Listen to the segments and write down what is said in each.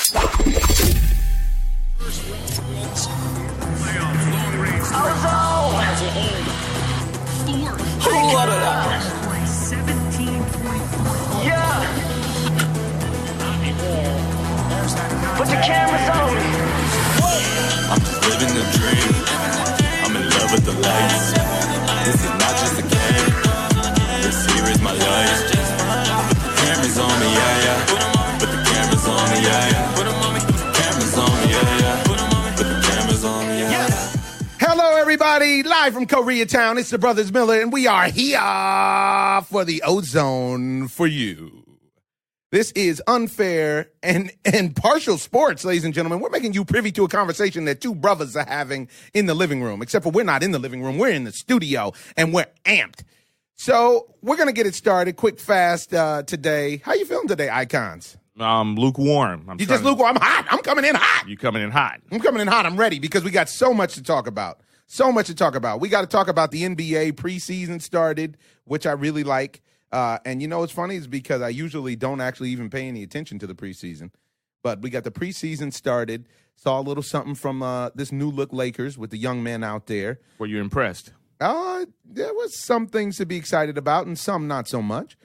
Put the cameras on me. I'm just living the dream. I'm in love with the lights. This is not just a game. This here is my life. Put the cameras on me, yeah, yeah. Put the cameras on me, yeah, yeah. Put the cameras on me, yeah, yeah. Put the cameras on me, yeah, yeah. Hello, everybody. Live from Koreatown. It's the Brothers Miller, and we are here for the OZone for you. This is unfair and partial sports, ladies and gentlemen. We're making you privy to a conversation that two brothers are having in the living room, except for we're not in the living room. We're in the studio, and we're amped. So we're going to get it started quick, fast today. How you feeling today, Icons? Lukewarm. You just lukewarm? I'm hot. I'm coming in hot. You coming in hot. I'm coming in hot. I'm ready because we got so much to talk about. So much to talk about. We got to talk about the NBA preseason started, which I really like. And you know what's funny is because I usually don't actually even pay any attention to the preseason. But we got the preseason started. Saw a little something from this new look Lakers with the young men out there. Were you impressed? There was some things to be excited about and some not so much.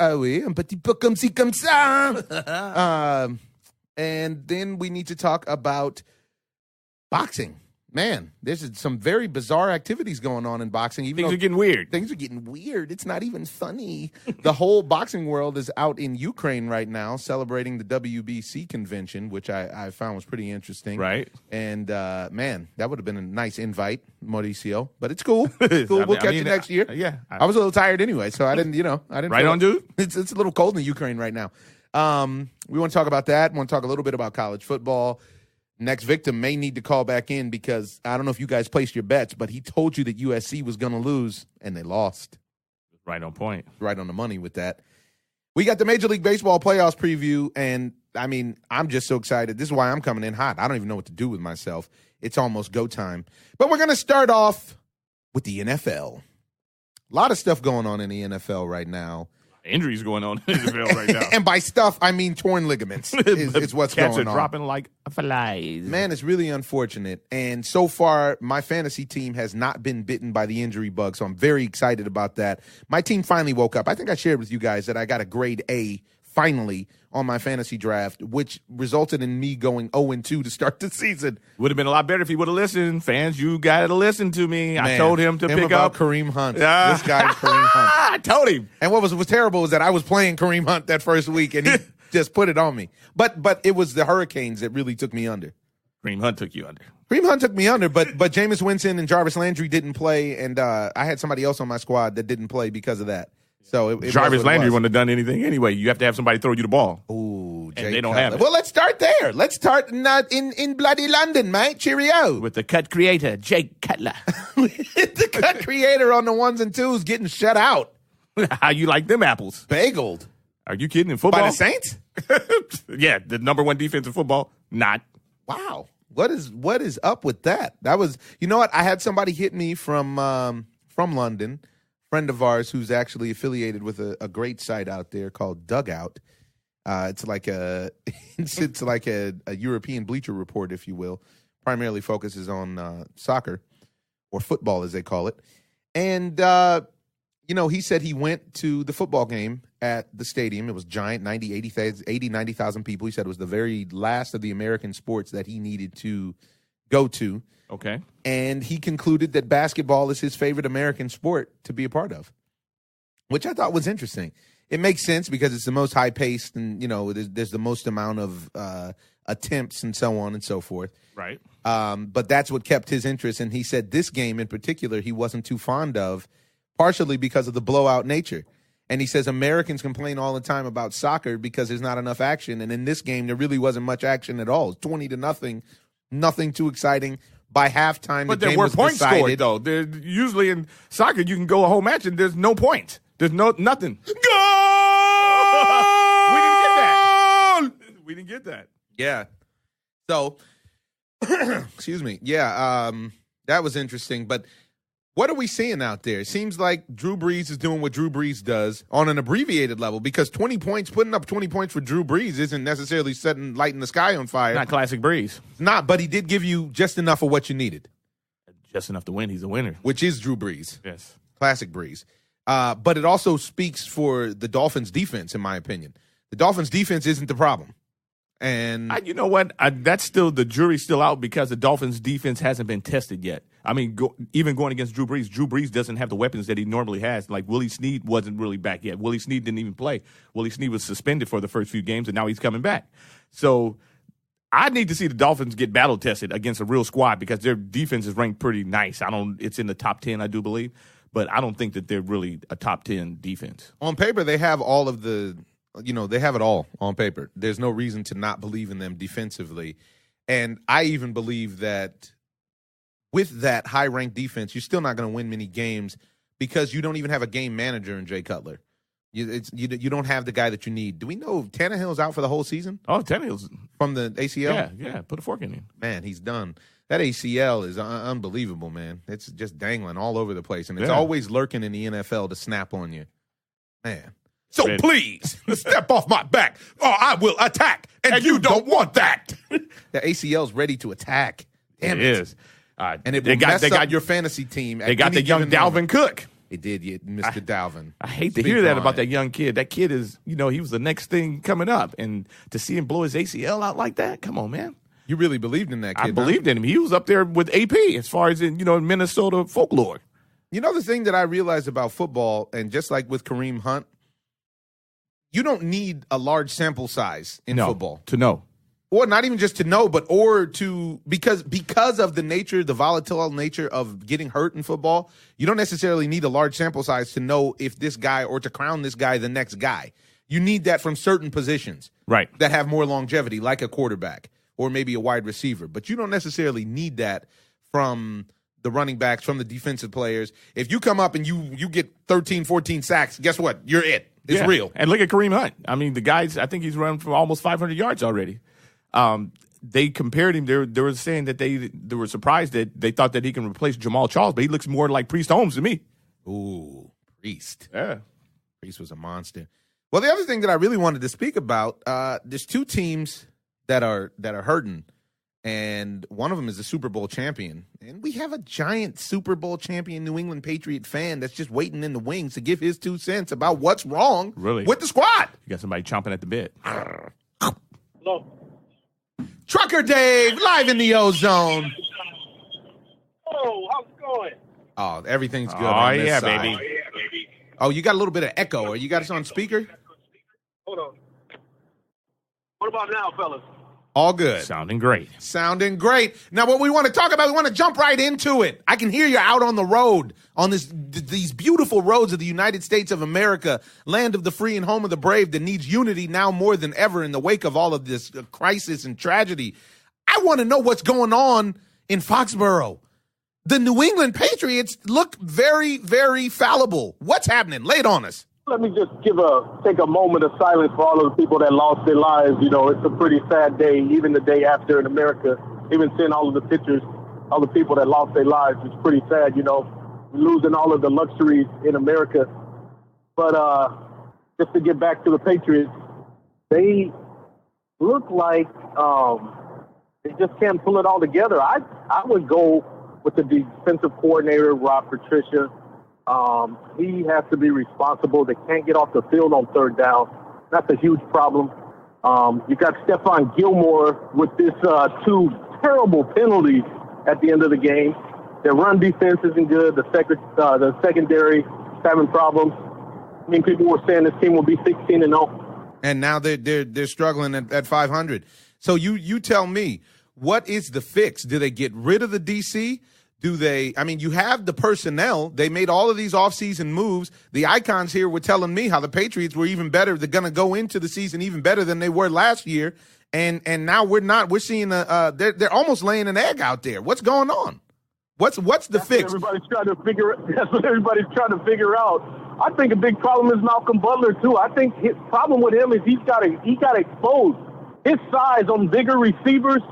Oui, un petit peu comme ci, comme ça. And then we need to talk about boxing. Man, there's some very bizarre activities going on in boxing. Things are getting weird. Things are getting weird. It's not even funny. The whole boxing world is out in Ukraine right now celebrating the WBC convention, which I found was pretty interesting. Right. And, man, that would have been a nice invite, Mauricio. But it's cool. It's cool. We'll catch you next year. Yeah. I was a little tired anyway, so I didn't. Right on, dude? It's a little cold in Ukraine right now. We want to talk about that. We want to talk a little bit about college football. Next victim may need to call back in because I don't know if you guys placed your bets, but he told you that USC was going to lose, and they lost. Right on point. Right on the money with that. We got the Major League Baseball playoffs preview, and, I mean, I'm just so excited. This is why I'm coming in hot. I don't even know what to do with myself. It's almost go time. But we're going to start off with the NFL. A lot of stuff going on in the NFL right now. Injuries going on in the NFL right now. And by stuff, I mean torn ligaments is what's Cats going on. Cats are dropping like flies. Man, it's really unfortunate. And so far, my fantasy team has not been bitten by the injury bug, so I'm very excited about that. My team finally woke up. I think I shared with you guys that I got a grade A finally on my fantasy draft, which resulted in me going 0-2 to start the season. Would have been a lot better if he would have listened. Fans, you got to listen to me. Man, I told him to pick up Kareem Hunt. This guy, Kareem Hunt. I told him. And what was terrible is that I was playing Kareem Hunt that first week, and he just put it on me. But it was the Hurricanes that really took me under. Kareem Hunt took you under. Kareem Hunt took me under, but Jameis Winston and Jarvis Landry didn't play, and I had somebody else on my squad that didn't play because of that. So Jarvis Landry wouldn't have done anything anyway. You have to have somebody throw you the ball. Ooh, and they don't have it. Well, let's start there. Let's start in bloody London, mate. Cheerio. With the cut creator, Jake Cutler. The cut creator on the ones and twos getting shut out. How you like them apples? Bageled. Are you kidding? In football? By the Saints? Yeah, the number one defense in football. Not. Wow. What is up with that? That was, you know what? I had somebody hit me from London. Friend of ours who's actually affiliated with a great site out there called Dugout. It's like a European Bleacher Report, if you will. Primarily focuses on soccer or football, as they call it. And he said he went to the football game at the stadium. It was giant, 90,000 people. He said it was the very last of the American sports that he needed to go to. Okay. And he concluded that basketball is his favorite American sport to be a part of, which I thought was interesting. It makes sense because it's the most high-paced and, there's the most amount of attempts and so on and so forth. Right. But that's what kept his interest. And he said this game in particular he wasn't too fond of, partially because of the blowout nature. And he says Americans complain all the time about soccer because there's not enough action. And in this game, there really wasn't much action at all. It's 20-0, nothing too exciting. By halftime, but the game was points decided. scored, though. Usually in soccer, you can go a whole match and there's no points. There's nothing. Goal! We didn't get that. We didn't get that. Yeah. So, excuse me. Yeah, that was interesting. But What are we seeing out there? It seems like Drew Brees is doing what Drew Brees does on an abbreviated level, because putting up 20 points for Drew Brees isn't necessarily lighting the sky on fire. Not classic Brees. It's not, but he did give you just enough of what you needed. Just enough to win. He's a winner. Which is Drew Brees. Yes. Classic Brees. But it also speaks for the Dolphins' defense, in my opinion. The Dolphins' defense isn't the problem. And you know what? That's still, the jury's still out because the Dolphins' defense hasn't been tested yet. I mean, even going against Drew Brees doesn't have the weapons that he normally has. Like Willie Snead wasn't really back yet. Willie Snead didn't even play. Willie Snead was suspended for the first few games, and now he's coming back. So I need to see the Dolphins get battle tested against a real squad because their defense is ranked pretty nice. It's in the top 10, I do believe, but I don't think that they're really a top 10 defense. On paper, they have all of the. They have it all on paper. There's no reason to not believe in them defensively. And I even believe that with that high-ranked defense, you're still not going to win many games because you don't even have a game manager in Jay Cutler. You don't have the guy that you need. Do we know Tannehill's out for the whole season? Oh, Tannehill's from the ACL? Yeah. Put a fork in him. Man, he's done. That ACL is unbelievable, man. It's just dangling all over the place, and it's always lurking in the NFL to snap on you. Man. So please, step off my back, or I will attack, and you don't want that. The ACL's ready to attack. Damn it is. And they got your fantasy team. They got the young Dalvin Cook. They did, Mr. Dalvin. I hate to hear that about that young kid. That kid is, he was the next thing coming up, and to see him blow his ACL out like that, come on, man. You really believed in that kid? I believed in him. He was up there with AP as far as in Minnesota folklore. The thing that I realized about football, and just like with Kareem Hunt, you don't need a large sample size in football to know, or not even just to know, but because of the volatile nature of getting hurt in football. You don't necessarily need a large sample size to know if this guy, or to crown this guy the next guy. You need that from certain positions, right, that have more longevity, like a quarterback or maybe a wide receiver. But you don't necessarily need that from the running backs, from the defensive players. If you come up and you get 13, 14 sacks, guess what? You're it. It's real. And look at Kareem Hunt. I mean, the guys, I think he's run for almost 500 yards already. They compared him. They were saying that they were surprised that they thought that he can replace Jamal Charles, but he looks more like Priest Holmes to me. Ooh, Priest. Yeah. Priest was a monster. Well, the other thing that I really wanted to speak about, there's two teams that are hurting, and one of them is the Super Bowl champion. And we have a giant Super Bowl champion New England Patriot fan that's just waiting in the wings to give his 2 cents about what's wrong with the squad. You got somebody chomping at the bit. Hello. Trucker Dave, live in the Ozone. Oh, how's it going? Oh, everything's good. Oh, yeah, baby. Oh, you got a little bit of echo. Or you got us on speaker? Hold on. What about now, fellas? All good. Sounding great. Now, what we want to talk about, we want to jump right into it. I can hear you out on the road, on these beautiful roads of the United States of America, land of the free and home of the brave, that needs unity now more than ever in the wake of all of this crisis and tragedy. I want to know what's going on in Foxborough. The New England Patriots look very, very fallible. What's happening? Lay it on us. Let me just take a moment of silence for all of the people that lost their lives. It's a pretty sad day, even the day after in America. Even seeing all of the pictures, all the people that lost their lives, it's pretty sad, losing all of the luxuries in America. But just to get back to the Patriots, they look like they just can't pull it all together. I would go with the defensive coordinator, Rob Patricia. He has to be responsible. They can't get off the field on third down. That's a huge problem. You got Stephon Gilmore with this 2 terrible penalties at the end of the game. Their run defense isn't good. The secondary is having problems. I mean, people were saying this team will be 16-0. And now they're struggling at 500. So you tell me, what is the fix? Do they get rid of the DC? You have the personnel. They made all of these offseason moves. The icons here were telling me how the Patriots were even better. They're going to go into the season even better than they were last year. And now we're not. We're seeing they're almost laying an egg out there. What's going on? What's the fix? That's what everybody's trying to figure out. I think a big problem is Malcolm Butler too. I think his problem with him is he got exposed. His size on bigger receivers,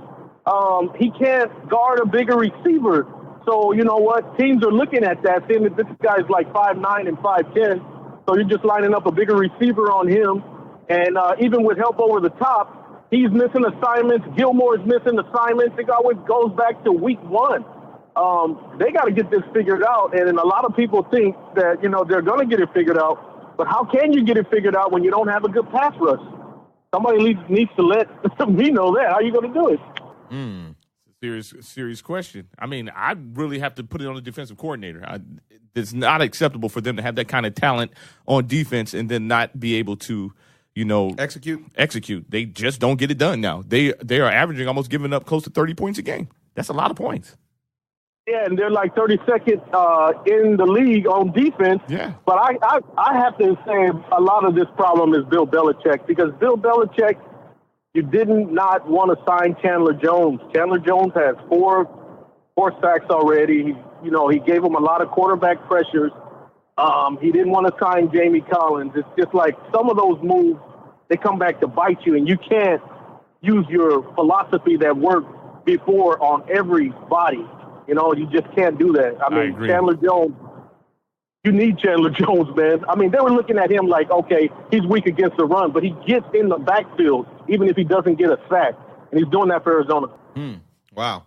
he can't guard a bigger receiver. So, you know what? Teams are looking at that, saying that this guy's like 5'9" and 5'10", so you're just lining up a bigger receiver on him. And even with help over the top, he's missing assignments. Gilmore's missing assignments. It always goes back to week one. They got to get this figured out. And a lot of people think that, you know, they're going to get it figured out. But how can you get it figured out when you don't have a good pass rush? Somebody needs to let me know that. How are you going to do it? Serious question. I mean, I really have to put it on the defensive coordinator. It's not acceptable for them to have that kind of talent on defense and then not be able to, you know, execute. They just don't get it done now. They are averaging almost giving up close to 30 points a game. That's a lot of points. Yeah, and they're like 32nd in the league on defense. Yeah. But I have to say a lot of this problem is Bill Belichick, because Bill Belichick, you did not want to sign Chandler Jones. Chandler Jones has four sacks already. He gave him a lot of quarterback pressures. He didn't want to sign Jamie Collins. It's just like some of those moves, they come back to bite you, and you can't use your philosophy that worked before on everybody. You just can't do that. I mean, Chandler Jones, you need Chandler Jones, man. I mean, they were looking at him like, okay, he's weak against the run, but he gets in the backfield even if he doesn't get a sack, and he's doing that for Arizona. Wow.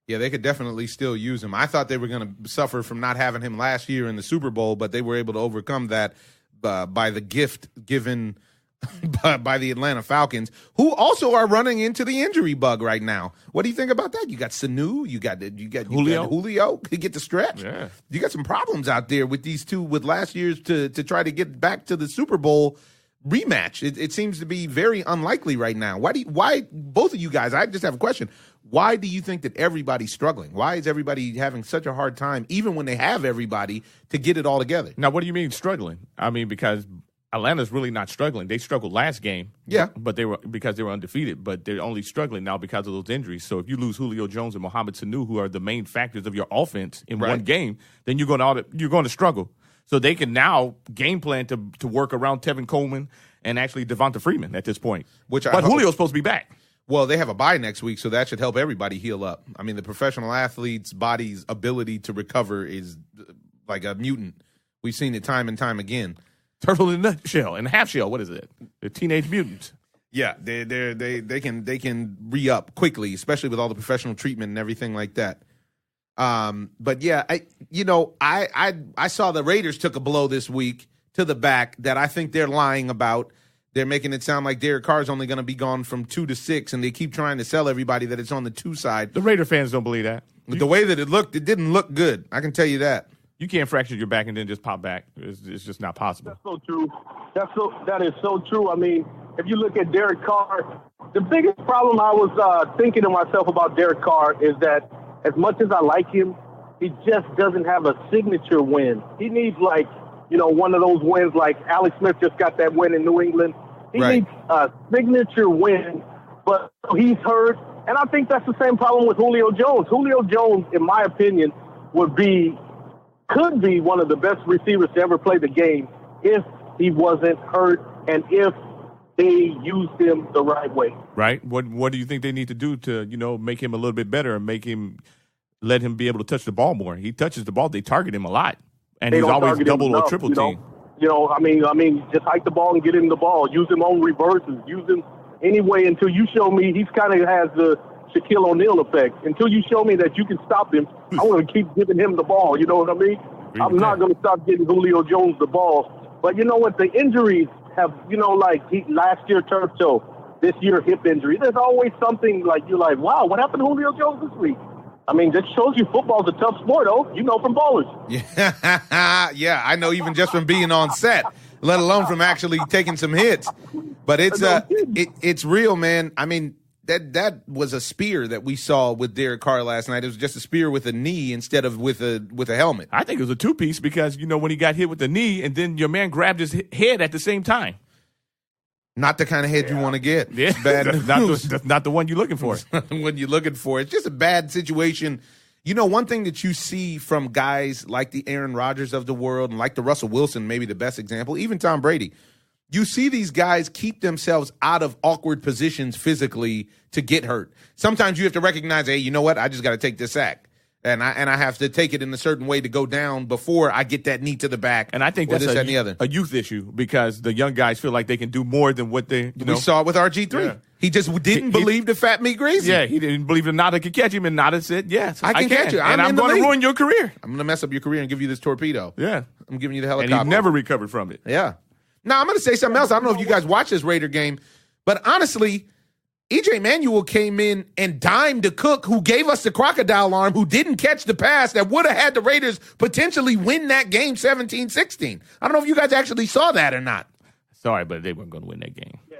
Yeah, they could definitely still use him. I thought they were going to suffer from not having him last year in the Super Bowl, but they were able to overcome that by the gift given by the Atlanta Falcons, who also are running into the injury bug right now. What do you think about that? You got Sanu, you got Julio could get the stretch. Yeah. You got some problems out there with these two with last year's to try to get back to the Super Bowl rematch. It seems to be very unlikely right now. Why both of you guys, I just have a question. Why do you think that everybody's struggling? Why is everybody having such a hard time, even when they have everybody, to get it all together? Now, what do you mean struggling? I mean, because Atlanta's really not struggling. They struggled last game, but they were undefeated. But they're only struggling now because of those injuries. So if you lose Julio Jones and Mohamed Sanu, who are the main factors of your offense in one game, then you're going to struggle. So they can now game plan to work around Tevin Coleman and actually Devonta Freeman at this point. But Julio's supposed to be back. Well, they have a bye next week, so that should help everybody heal up. I mean, the professional athlete's body's ability to recover is like a mutant. We've seen it time and time again. Turtle in a shell and a half shell. What is it? They're teenage mutants. Yeah, they can re-up quickly, especially with all the professional treatment and everything like that. But yeah, I saw the Raiders took a blow this week to the back that I think they're lying about. They're making it sound like Derek Carr's only going to be gone from 2 to 6, and they keep trying to sell everybody that it's on the 2 side. The Raider fans don't believe that. The way that it looked, it didn't look good. I can tell you that. You can't fracture your back and then just pop back. It's just not possible. That's so true. That is so true. I mean, if you look at Derek Carr, the biggest problem I was thinking to myself about Derek Carr is that as much as I like him, he just doesn't have a signature win. He needs one of those wins like Alex Smith just got that win in New England. He needs a signature win, but he's hurt. And I think that's the same problem with Julio Jones. Julio Jones, in my opinion, could be one of the best receivers to ever play the game if he wasn't hurt and if they used him the right way. Right. What do you think they need to do to, make him a little bit better and let him be able to touch the ball more? He touches the ball. They target him a lot. And he's always double or triple team. I mean, just hike the ball and get him the ball. Use him on reverses. Use him anyway until you show me he's kind of has the Shaquille O'Neal effect. Until you show me that you can stop him, I want to keep giving him the ball. You know what I mean? I'm not going to stop getting Julio Jones the ball. But you know what? The injuries have, last year turf toe, this year hip injury. There's always something you're like, wow, what happened to Julio Jones this week? I mean, that shows you football's a tough sport, from ballers. Yeah, I know even just from being on set, let alone from actually taking some hits. But it's real, man. I mean, that was a spear that we saw with Derek Carr last night. It was just a spear with a knee instead of with a helmet. I think it was a 2-piece because, when he got hit with the knee and then your man grabbed his head at the same time. Not the kind of head you want to get. Yeah, that's not the one you're looking for. When you're looking for. It's just a bad situation. One thing that you see from guys like the Aaron Rodgers of the world and like the Russell Wilson, maybe the best example, even Tom Brady, you see these guys keep themselves out of awkward positions physically to get hurt. Sometimes you have to recognize, hey, you know what? I just got to take this sack. And I have to take it in a certain way to go down before I get that knee to the back. And I think or that's this and the other. a youth issue because the young guys feel like they can do more than what they, We saw it with RG3. Yeah. He just didn't believe the fat meat greasy. Yeah, he didn't believe that Nada could catch him, and Nada said, yes, I can catch you. And I'm going to ruin your career. I'm going to mess up your career and give you this torpedo. Yeah. I'm giving you the helicopter. And he never recovered from it. Yeah. Now, I'm going to say something else. I don't know if you guys watch this Raider game, but honestly, EJ Manuel came in and dimed the Cook, who gave us the crocodile arm, who didn't catch the pass that would have had the Raiders potentially win that game 17-16. I don't know if you guys actually saw that or not. Sorry, but they weren't going to win that game. Yeah.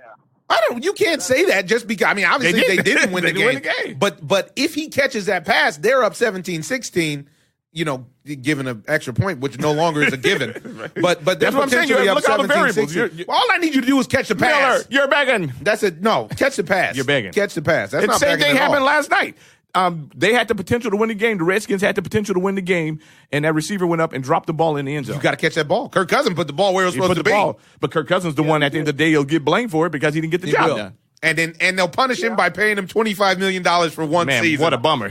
You can't say that just because, I mean, obviously they didn't win the game. But if he catches that pass, they're up 17-16, given an extra point, which no longer is a given. But they're that's what I'm saying. You up look at all the variables. All I need you to do is catch the pass. Miller, you're begging. That's it. No, catch the pass. You're begging. Catch the pass. That's the not same begging thing at all. happened last night. They had the potential to win the game. The Redskins had the potential to win the game, and that receiver went up and dropped the ball in the end zone. You got to catch that ball. Kirk Cousins put the ball where it was supposed to be. But Kirk Cousins, the one at the end of the day, he'll get blamed for it because he didn't get the job done. And they'll punish him by paying him $25 million for one season. What a bummer.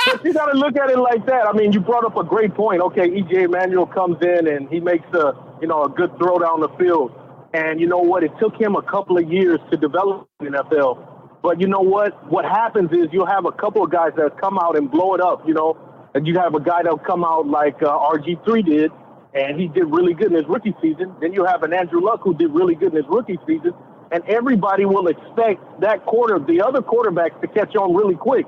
But you got to look at it like that. I mean, you brought up a great point. Okay, E.J. Manuel comes in and he makes a good throw down the field. And you know what? It took him a couple of years to develop in the NFL. But you know what? What happens is you'll have a couple of guys that come out and blow it up, and you have a guy that'll come out like RG3 did, and he did really good in his rookie season. Then you have an Andrew Luck who did really good in his rookie season. And everybody will expect the other quarterbacks to catch on really quick.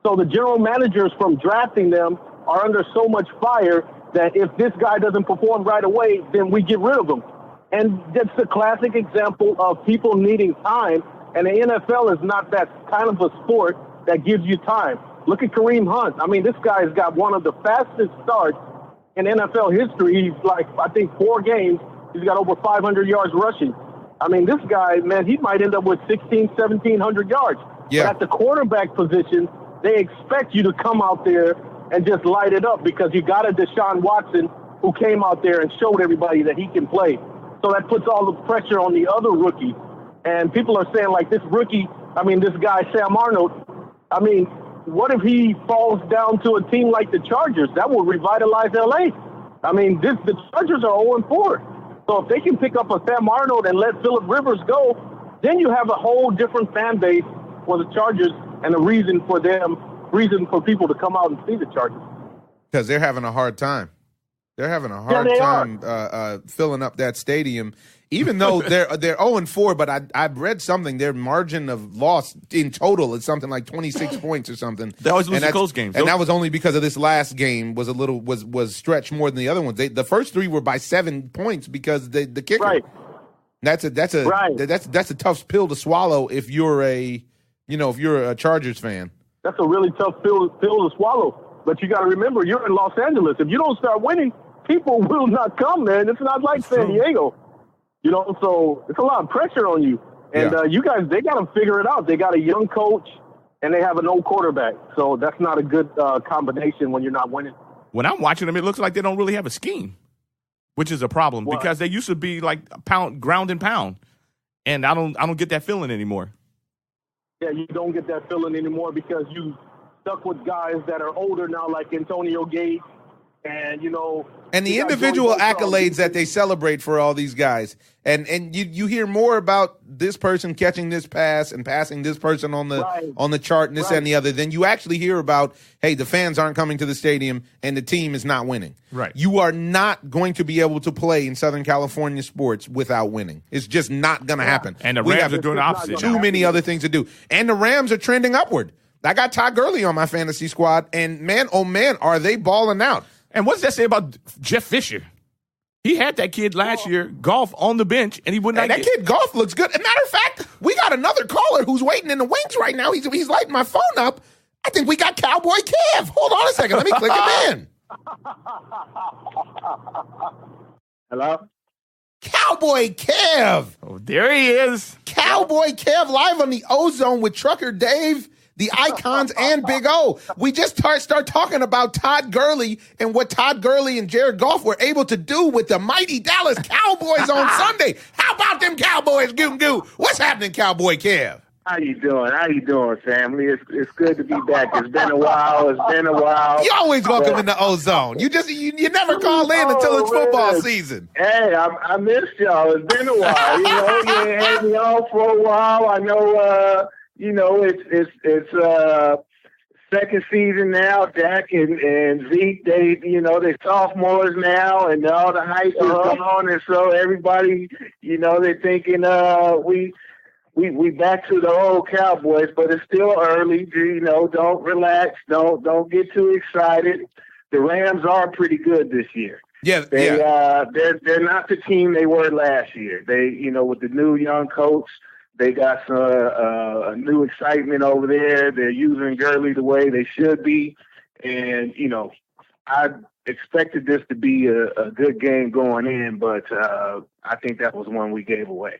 So the general managers from drafting them are under so much fire that if this guy doesn't perform right away, then we get rid of him. And that's the classic example of people needing time. And the NFL is not that kind of a sport that gives you time. Look at Kareem Hunt. I mean, this guy's got one of the fastest starts in NFL history. He's like, I think 4 games, he's got over 500 yards rushing. I mean, this guy, man, he might end up with 1,700 yards. Yeah. But at the quarterback position, they expect you to come out there and just light it up because you got a Deshaun Watson who came out there and showed everybody that he can play. So that puts all the pressure on the other rookies. And people are saying, like, this guy, Sam Arnold, I mean, what if he falls down to a team like the Chargers? That will revitalize L.A. I mean, the Chargers are 0-4. So if they can pick up a Sam Arnold and let Phillip Rivers go, then you have a whole different fan base for the Chargers and a reason for people to come out and see the Chargers. Because they're having a hard time. They're having a hard time filling up that stadium, even though they're 0-4. But I've read something. Their margin of loss in total is something like 26 points or something. They always lose close games, and that was only because of this last game was stretched more than the other ones. The first 3 were by 7 points because the kicker. Right. That's a tough pill to swallow if you're a Chargers fan. That's a really tough pill to swallow. But you got to remember, you're in Los Angeles. If you don't start winning, people will not come, man. It's not like San Diego. So it's a lot of pressure on you. And you guys, they got to figure it out. They got a young coach, and they have an old quarterback. So that's not a good combination when you're not winning. When I'm watching them, it looks like they don't really have a scheme, which is a problem because they used to be like ground and pound. And I don't get that feeling anymore. Yeah, you don't get that feeling anymore because you stuck with guys that are older now, like Antonio Gates, and and the individual accolades that they celebrate for all these guys, and you hear more about this person catching this pass and passing this person on the chart and this and the other than you actually hear about. Hey, the fans aren't coming to the stadium and the team is not winning. Right, you are not going to be able to play in Southern California sports without winning. It's just not going to happen. And the Rams are doing the opposite. Too many other things to do, and the Rams are trending upward. I got Todd Gurley on my fantasy squad, and man, oh man, are they balling out. And what does that say about Jeff Fisher? He had that kid last year, Golf, on the bench, and he would not that kid, Golf, looks good. As a matter of fact, we got another caller who's waiting in the wings right now. He's lighting my phone up. I think we got Cowboy Kev. Hold on a second. Let me click him in. Hello? Cowboy Kev. Oh, there he is. Cowboy Kev live on the OZone with Trucker Dave, the Icons, and Big O. We just start talking about Todd Gurley and what Todd Gurley and Jared Goff were able to do with the mighty Dallas Cowboys on Sunday. How about them Cowboys, goo? What's happening, Cowboy Kev? How you doing? How you doing, family? It's good to be back. It's been a while. You always welcome in the ozone. You never call in until it's football season. Hey, I missed y'all. It's been a while. You ain't had me on for a while. I know. It's second season now. Dak and Zeke, they're sophomores now, and all the hype is gone, and so everybody, they're thinking we back to the old Cowboys, but it's still early. Don't relax. Don't get too excited. The Rams are pretty good this year. Yeah, they're not the team they were last year. They, with the new young coach, they got some a new excitement over there. They're using Gurley the way they should be, and I expected this to be a good game going in, but I think that was one we gave away.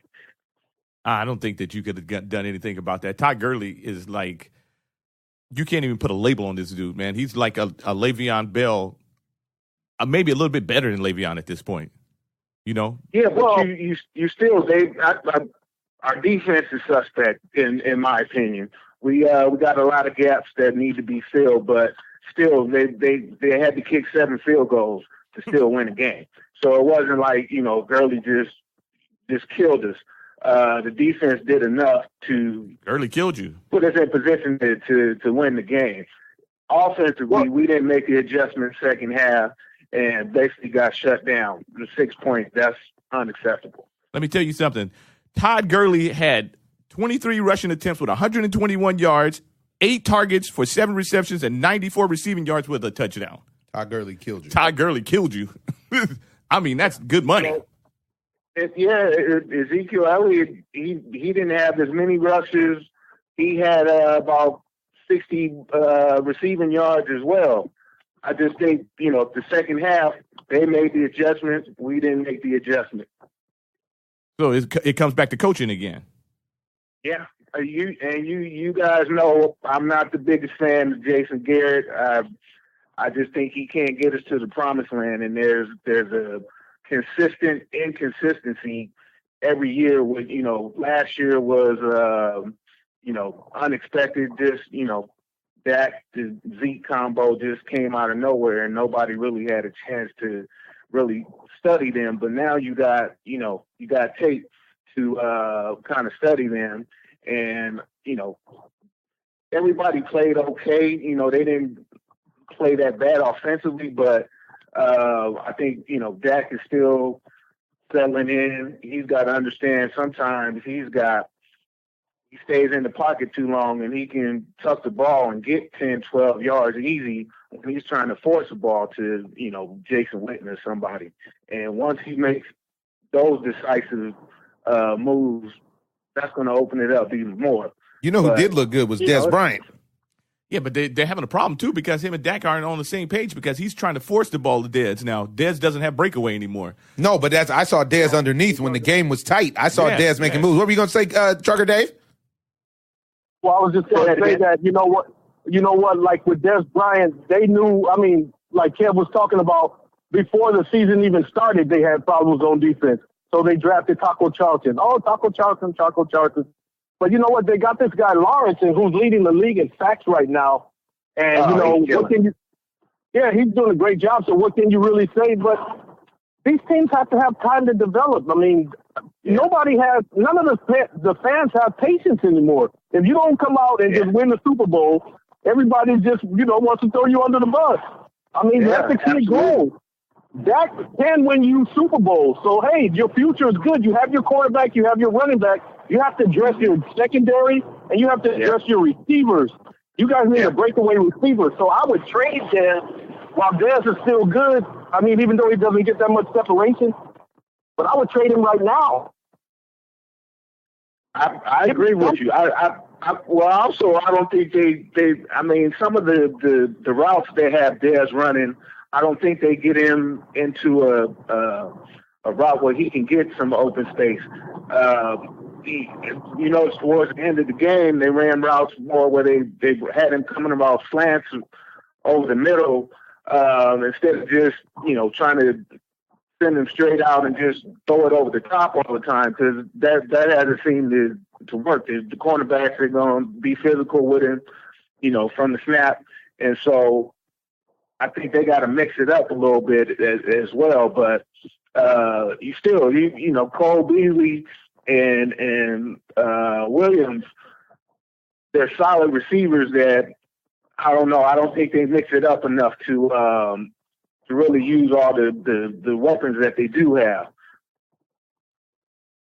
I don't think that you could have done anything about that. Todd Gurley is like, you can't even put a label on this dude, man. He's like a Le'Veon Bell, maybe a little bit better than Le'Veon at this point. Yeah, but you still our defense is suspect in my opinion. We got a lot of gaps that need to be filled, but still they had to kick 7 field goals to still win a game. So it wasn't like Gurley just killed us. The defense did enough to Gurley killed you, put us in position to win the game. Offensively, we didn't make the adjustment second half and basically got shut down. The 6 points, that's unacceptable. Let me tell you something. Todd Gurley had 23 rushing attempts with 121 yards, 8 targets for 7 receptions, and 94 receiving yards with a touchdown. Todd Gurley killed you. Todd Gurley killed you. I mean, that's good money. Ezekiel Elliott, he didn't have as many rushes. He had about 60 receiving yards as well. I just think, the second half, they made the adjustment. We didn't make the adjustment. So it comes back to coaching again. Yeah. You guys know I'm not the biggest fan of Jason Garrett. I just think he can't get us to the promised land, and there's a consistent inconsistency every year. With last year was unexpected. Just Dak the Zeke combo just came out of nowhere, and nobody really had a chance to really study them. But now you got tape to kind of study them, and everybody played okay. They didn't play that bad offensively, but I think, Dak is still settling in. He's got to understand sometimes he stays in the pocket too long, and he can tuck the ball and get 10, 12 yards easy when he's trying to force the ball to, Jason Witten or somebody. And once he makes those decisive moves, that's going to open it up even more. Who did look good was Dez Bryant. Yeah, but they're having a problem, too, because him and Dak aren't on the same page because he's trying to force the ball to Dez now. Dez doesn't have breakaway anymore. No, but I saw Dez underneath when the game was tight. I saw Dez making moves. What were you going to say, Trucker Dave? Well, I was just going to say that, you know what, like with Dez Bryant, they knew, like Kev was talking about, before the season even started, they had problems on defense. So they drafted Taco Charlton. Oh, Taco Charlton. But you know what? They got this guy Lawrence, who's leading the league in sacks right now. And what can you? Yeah, he's doing a great job. So what can you really say? But these teams have to have time to develop. None of the fans have patience anymore. If you don't come out and just win the Super Bowl, everybody just wants to throw you under the bus. That's the key goal. That can win you Super Bowls. So, hey, your future is good. You have your quarterback. You have your running back. You have to address your secondary, and you have to address your receivers. You guys need a breakaway receiver. So I would trade Dez while Dez is still good. Even though he doesn't get that much separation. But I would trade him right now. I agree with you. Also, I don't think they some of the routes they have Dez running, I don't think they get him into a route where he can get some open space. Towards the end of the game, they ran routes more where they had him coming about slants over the middle instead of just, trying to send him straight out and just throw it over the top all the time, because that hasn't seemed to work. The cornerbacks are going to be physical with him, from the snap. And so I think they got to mix it up a little bit as well. But Cole Beasley and Williams, they're solid receivers that I don't know. I don't think they mix it up enough to really use all the weapons that they do have.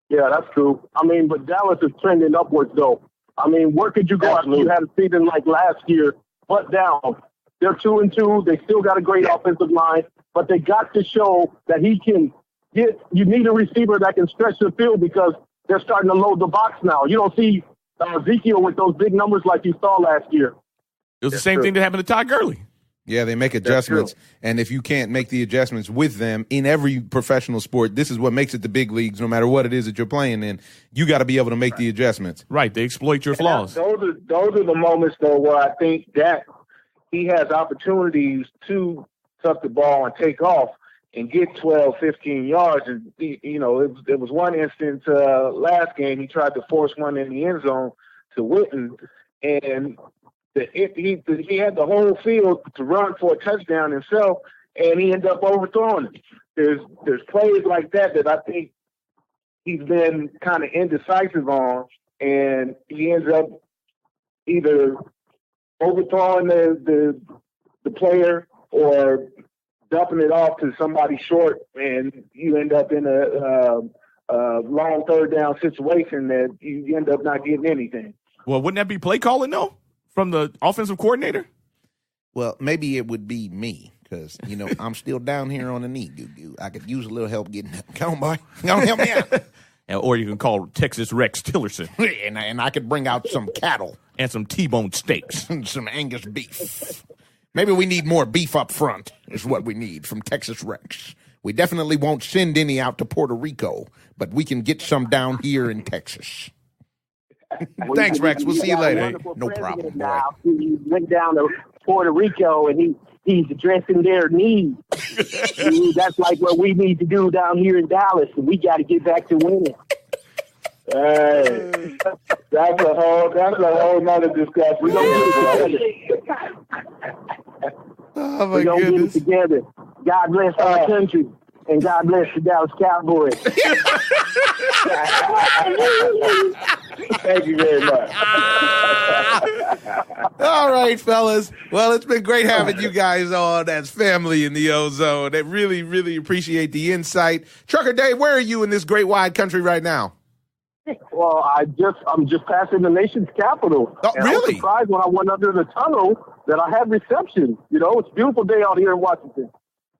Yeah, that's true. I mean, but Dallas is trending upwards, though. I mean, where could you go after you had a season like last year, but down? They're 2-2. They still got a great offensive line, but they got to show that he can get. You need a receiver that can stretch the field because they're starting to load the box now. You don't see Ezekiel with those big numbers like you saw last year. It was the same thing that happened to Todd Gurley. Yeah, they make adjustments, and if you can't make the adjustments with them in every professional sport, this is what makes it the big leagues. No matter what it is that you're playing in, you got to be able to make the adjustments. Right, they exploit your flaws. Those are the moments, though, where I think that he has opportunities to tuck the ball and take off and get 12, 15 yards. And, there was one instance last game, he tried to force one in the end zone to Witten, and he had the whole field to run for a touchdown himself, and he ended up overthrowing it. There's plays like that I think he's been kind of indecisive on, and he ends up either overthrowing the player or dumping it off to somebody short, and you end up in a long third down situation that you end up not getting anything. Well, wouldn't that be play calling, though, from the offensive coordinator? Well, maybe it would be me because, I'm still down here on the knee. I could use a little help getting up. Come on, boy. Come on, help me out. Or you can call Texas Rex Tillerson. and I could bring out some cattle. And some T-bone steaks. And some Angus beef. Maybe we need more beef up front is what we need from Texas Rex. We definitely won't send any out to Puerto Rico, but we can get some down here in Texas. Thanks, Rex. We'll see you later. No problem. Now. He went down to Puerto Rico, and he's addressing their needs. That's like what we need to do down here in Dallas, and we got to get back to winning. Hey, that's a whole nother discussion. We don't get it together. Oh, my we don't goodness. get it together. God bless our country, and God bless the Dallas Cowboys. Thank you very much. All right, fellas. Well, it's been great having you guys on as family in the Ozone. I really, really appreciate the insight. Trucker Dave, where are you in this great wide country right now? Well, I'm just passing the nation's capital. Oh, and really? I was surprised when I went under the tunnel that I had reception. It's a beautiful day out here in Washington.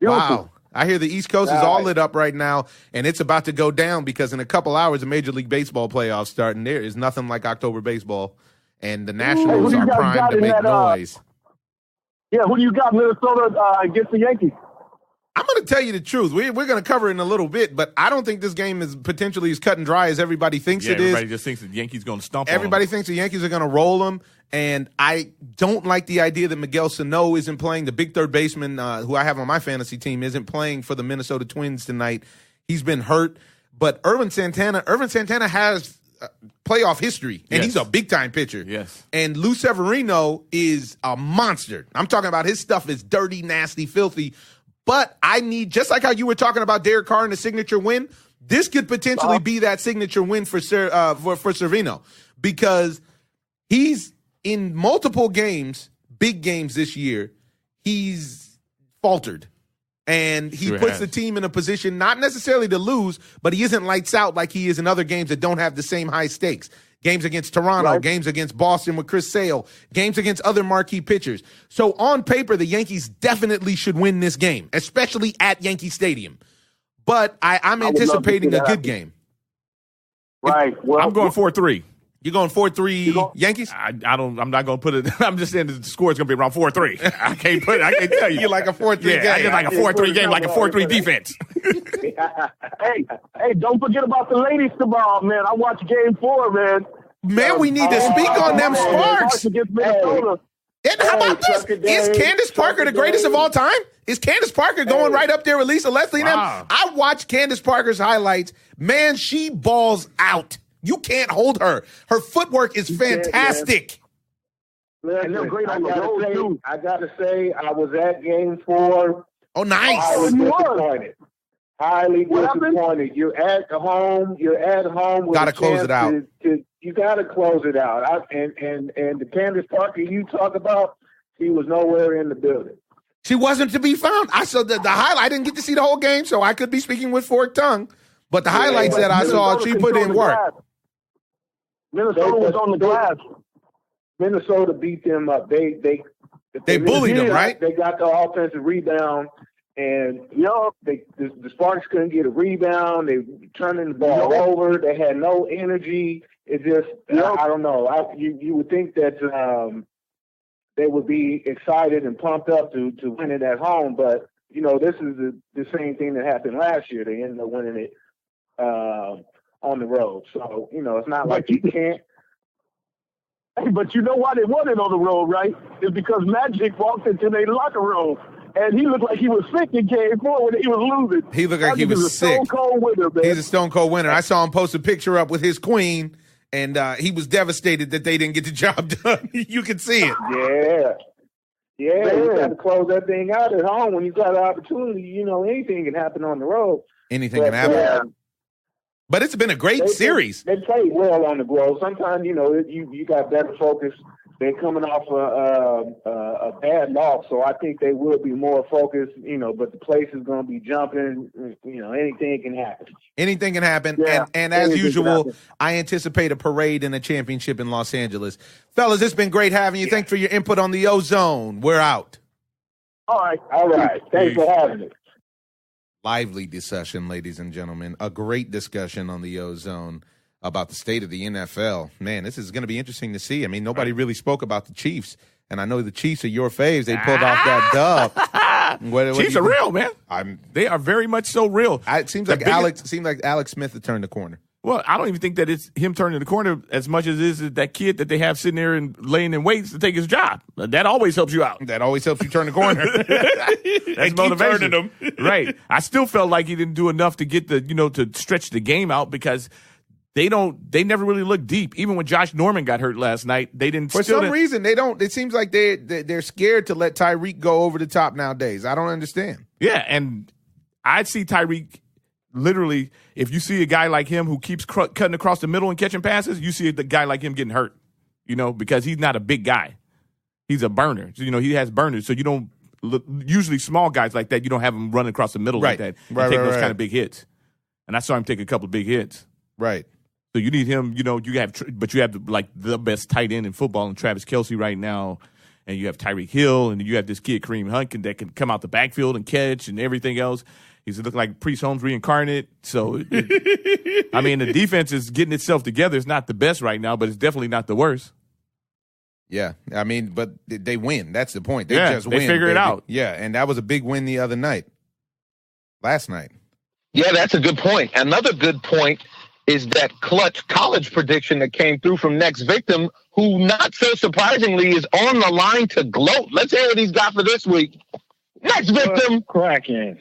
Beautiful. Wow. I hear the East Coast is all lit up right now, and it's about to go down because in a couple hours, the Major League Baseball playoffs start, and there is nothing like October baseball, and the Nationals are primed to make noise. Who do you got, Minnesota against the Yankees? I'm going to tell you the truth. We're going to cover it in a little bit, but I don't think this game is potentially as cut and dry as everybody thinks it is. Everybody just thinks the Yankees going to stomp on Everybody them. thinks the Yankees are going to roll them, and I don't like the idea that Miguel Sano isn't playing. The big third baseman who I have on my fantasy team isn't playing for the Minnesota Twins tonight. He's been hurt, but Ervin Santana has playoff history, and he's a big-time pitcher. Yes. And Lou Severino is a monster. I'm talking about his stuff is dirty, nasty, filthy. But I need, just like how you were talking about Derek Carr and the signature win, this could potentially be that signature win for Servino because he's in multiple games, big games this year, he's faltered. And he puts the team in a position not necessarily to lose, but he isn't lights out like he is in other games that don't have the same high stakes. Games against Toronto, games against Boston with Chris Sale, games against other marquee pitchers. So on paper, the Yankees definitely should win this game, especially at Yankee Stadium. But I'm anticipating a good game. Right. Well, I'm going 4-3. You're going 4-3 Yankees? I'm not going to put it. I'm just saying the score is going to be around 4-3. I can't tell you. You like a 4-3 game? I just like a 4-3 game, like a 4-3 defense. Hey, don't forget about the ladies tomorrow, man. I watch Game 4, man. Man, we need to speak on them Sparks. Against Minnesota. And how about this? Is Candace Parker the greatest of all time? Is Candace Parker going right up there with Lisa Leslie and them? I watched Candace Parker's highlights. Man, she balls out. You can't hold her. Her footwork is fantastic. And they're great on the gotta road, say, too. I gotta say, I was at Game 4. Oh, nice. I was you disappointed. Highly What happened? disappointed. You're at home. With Gotta a close chance it out. You gotta close it out. And the Candace Parker you talk about, she was nowhere in the building. She wasn't to be found. I saw the highlight. I didn't get to see the whole game, so I could be speaking with forked tongue. But the highlights that I saw, she put in work. Minnesota was on the glass. Minnesota beat them up. They bullied them, right? They got the offensive rebound, and the Spartans couldn't get a rebound. They were turning the ball over. They had no energy. It just, I don't know. You would think that they would be excited and pumped up to win it at home, but this is the same thing that happened last year. They ended up winning it on the road. So it's not like you can't. But you know why they won it on the road, right? It's because Magic walked into their locker room, and he looked like he was sick in Game 4 when he was losing. He looked like he was sick. He's a stone-cold winner, man. He's a stone-cold winner. I saw him post a picture up with his queen, and he was devastated that they didn't get the job done. You could see it. Yeah, you got to close that thing out at home when you got an opportunity. Anything can happen on the road. Anything can happen. But it's been a great series. They played well on the road. Sometimes, you got better focus. They're coming off a bad loss, so I think they will be more focused, but the place is going to be jumping. Anything can happen. Anything can happen. Yeah. And as usual, I anticipate a parade and a championship in Los Angeles. Fellas, it's been great having you. Thanks for your input on the Ozone. We're out. All right. Thanks for having me. Lively discussion, ladies and gentlemen. A great discussion on the Ozone about the state of the NFL. Man, this is going to be interesting to see. I mean, nobody really spoke about the Chiefs, and I know the Chiefs are your faves. They pulled off that dub. What Chiefs are real, man. They are very much so real. It seems like Alex Smith has turned the corner. Well, I don't even think that it's him turning the corner as much as it is that kid that they have sitting there and laying in weights to take his job. That always helps you out. That always helps you turn the corner. That's motivation. Turning them. Right. I still felt like he didn't do enough to get to stretch the game out because they never really look deep. Even when Josh Norman got hurt last night, they didn't. For some reason, they don't. It seems like they're scared to let Tyreek go over the top nowadays. I don't understand. Yeah, and I'd see Tyreek. Literally, if you see a guy like him who keeps cutting across the middle and catching passes, you see a guy like him getting hurt, because he's not a big guy. He's a burner. So, he has burners. So you don't usually small guys like that, you don't have them running across the middle like that and take those kind of big hits. And I saw him take a couple of big hits. Right. So you need him, you have the best tight end in football in Travis Kelce right now. And you have Tyreek Hill, and you have this kid, Kareem Hunt, that can come out the backfield and catch and everything else. He's looking like Priest Holmes reincarnate. So, the defense is getting itself together. It's not the best right now, but it's definitely not the worst. Yeah, but they win. That's the point. They just win. They figure it out. Yeah, and that was a big win the other night. Last night. Yeah, that's a good point. Another good point is that clutch college prediction that came through from Next Victim, who not so surprisingly is on the line to gloat. Let's hear what he's got for this week. Next Victim. Cracking.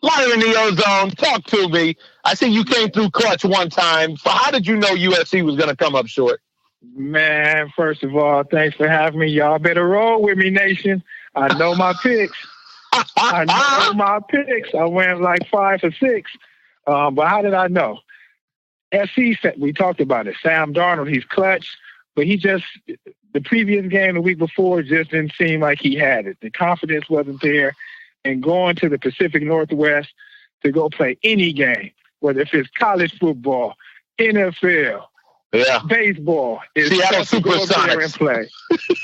Live in the Ozone. Talk to me. I see you came through clutch one time. So how did you know USC was going to come up short? Man, first of all, thanks for having me. Y'all better roll with me, nation. I know my picks. I went like 5 for 6. But how did I know? SC, we talked about it. Sam Darnold, he's clutch, but the previous game the week before just didn't seem like he had it. The confidence wasn't there. And going to the Pacific Northwest to go play any game, whether if it's college football, NFL, baseball, it's tough to go up there and play.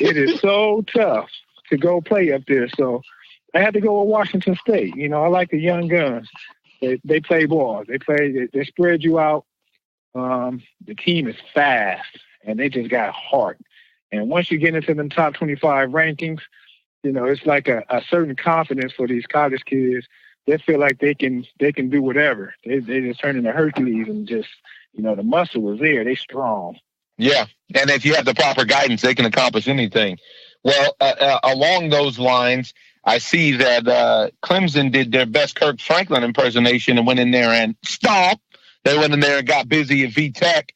It is so tough to go play up there. So I had to go with Washington State. I like the young guns. They play ball. They spread you out. The team is fast, and they just got heart. And once you get into the top 25 rankings, it's like a certain confidence for these college kids. They feel like they can do whatever. They just turn into Hercules and just, the muscle is there. They strong. Yeah, and if you have the proper guidance, they can accomplish anything. Well, along those lines, I see that Clemson did their best Kirk Franklin impersonation and went in there and stomped. They went in there and got busy at VTech.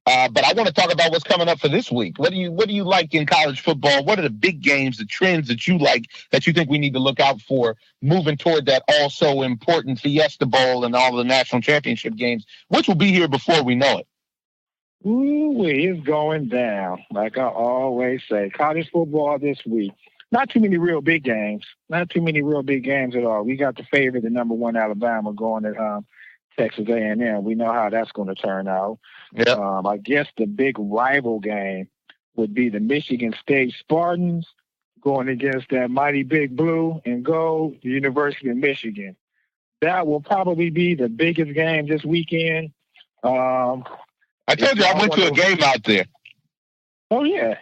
But I want to talk about what's coming up for this week. What do you like in college football? What are the big games, the trends that you like, that you think we need to look out for moving toward that also important Fiesta Bowl and all the national championship games, which will be here before we know it? Ooh, it's going down. Like I always say, college football this week. Not too many real big games. Not too many real big games at all. We got the favorite, the number 1 Alabama, going to Texas A&M. We know how that's going to turn out. Yep. I guess the big rival game would be the Michigan State Spartans going against that mighty big blue and gold, the University of Michigan. That will probably be the biggest game this weekend. I told you I went to a game out there. Oh, yeah.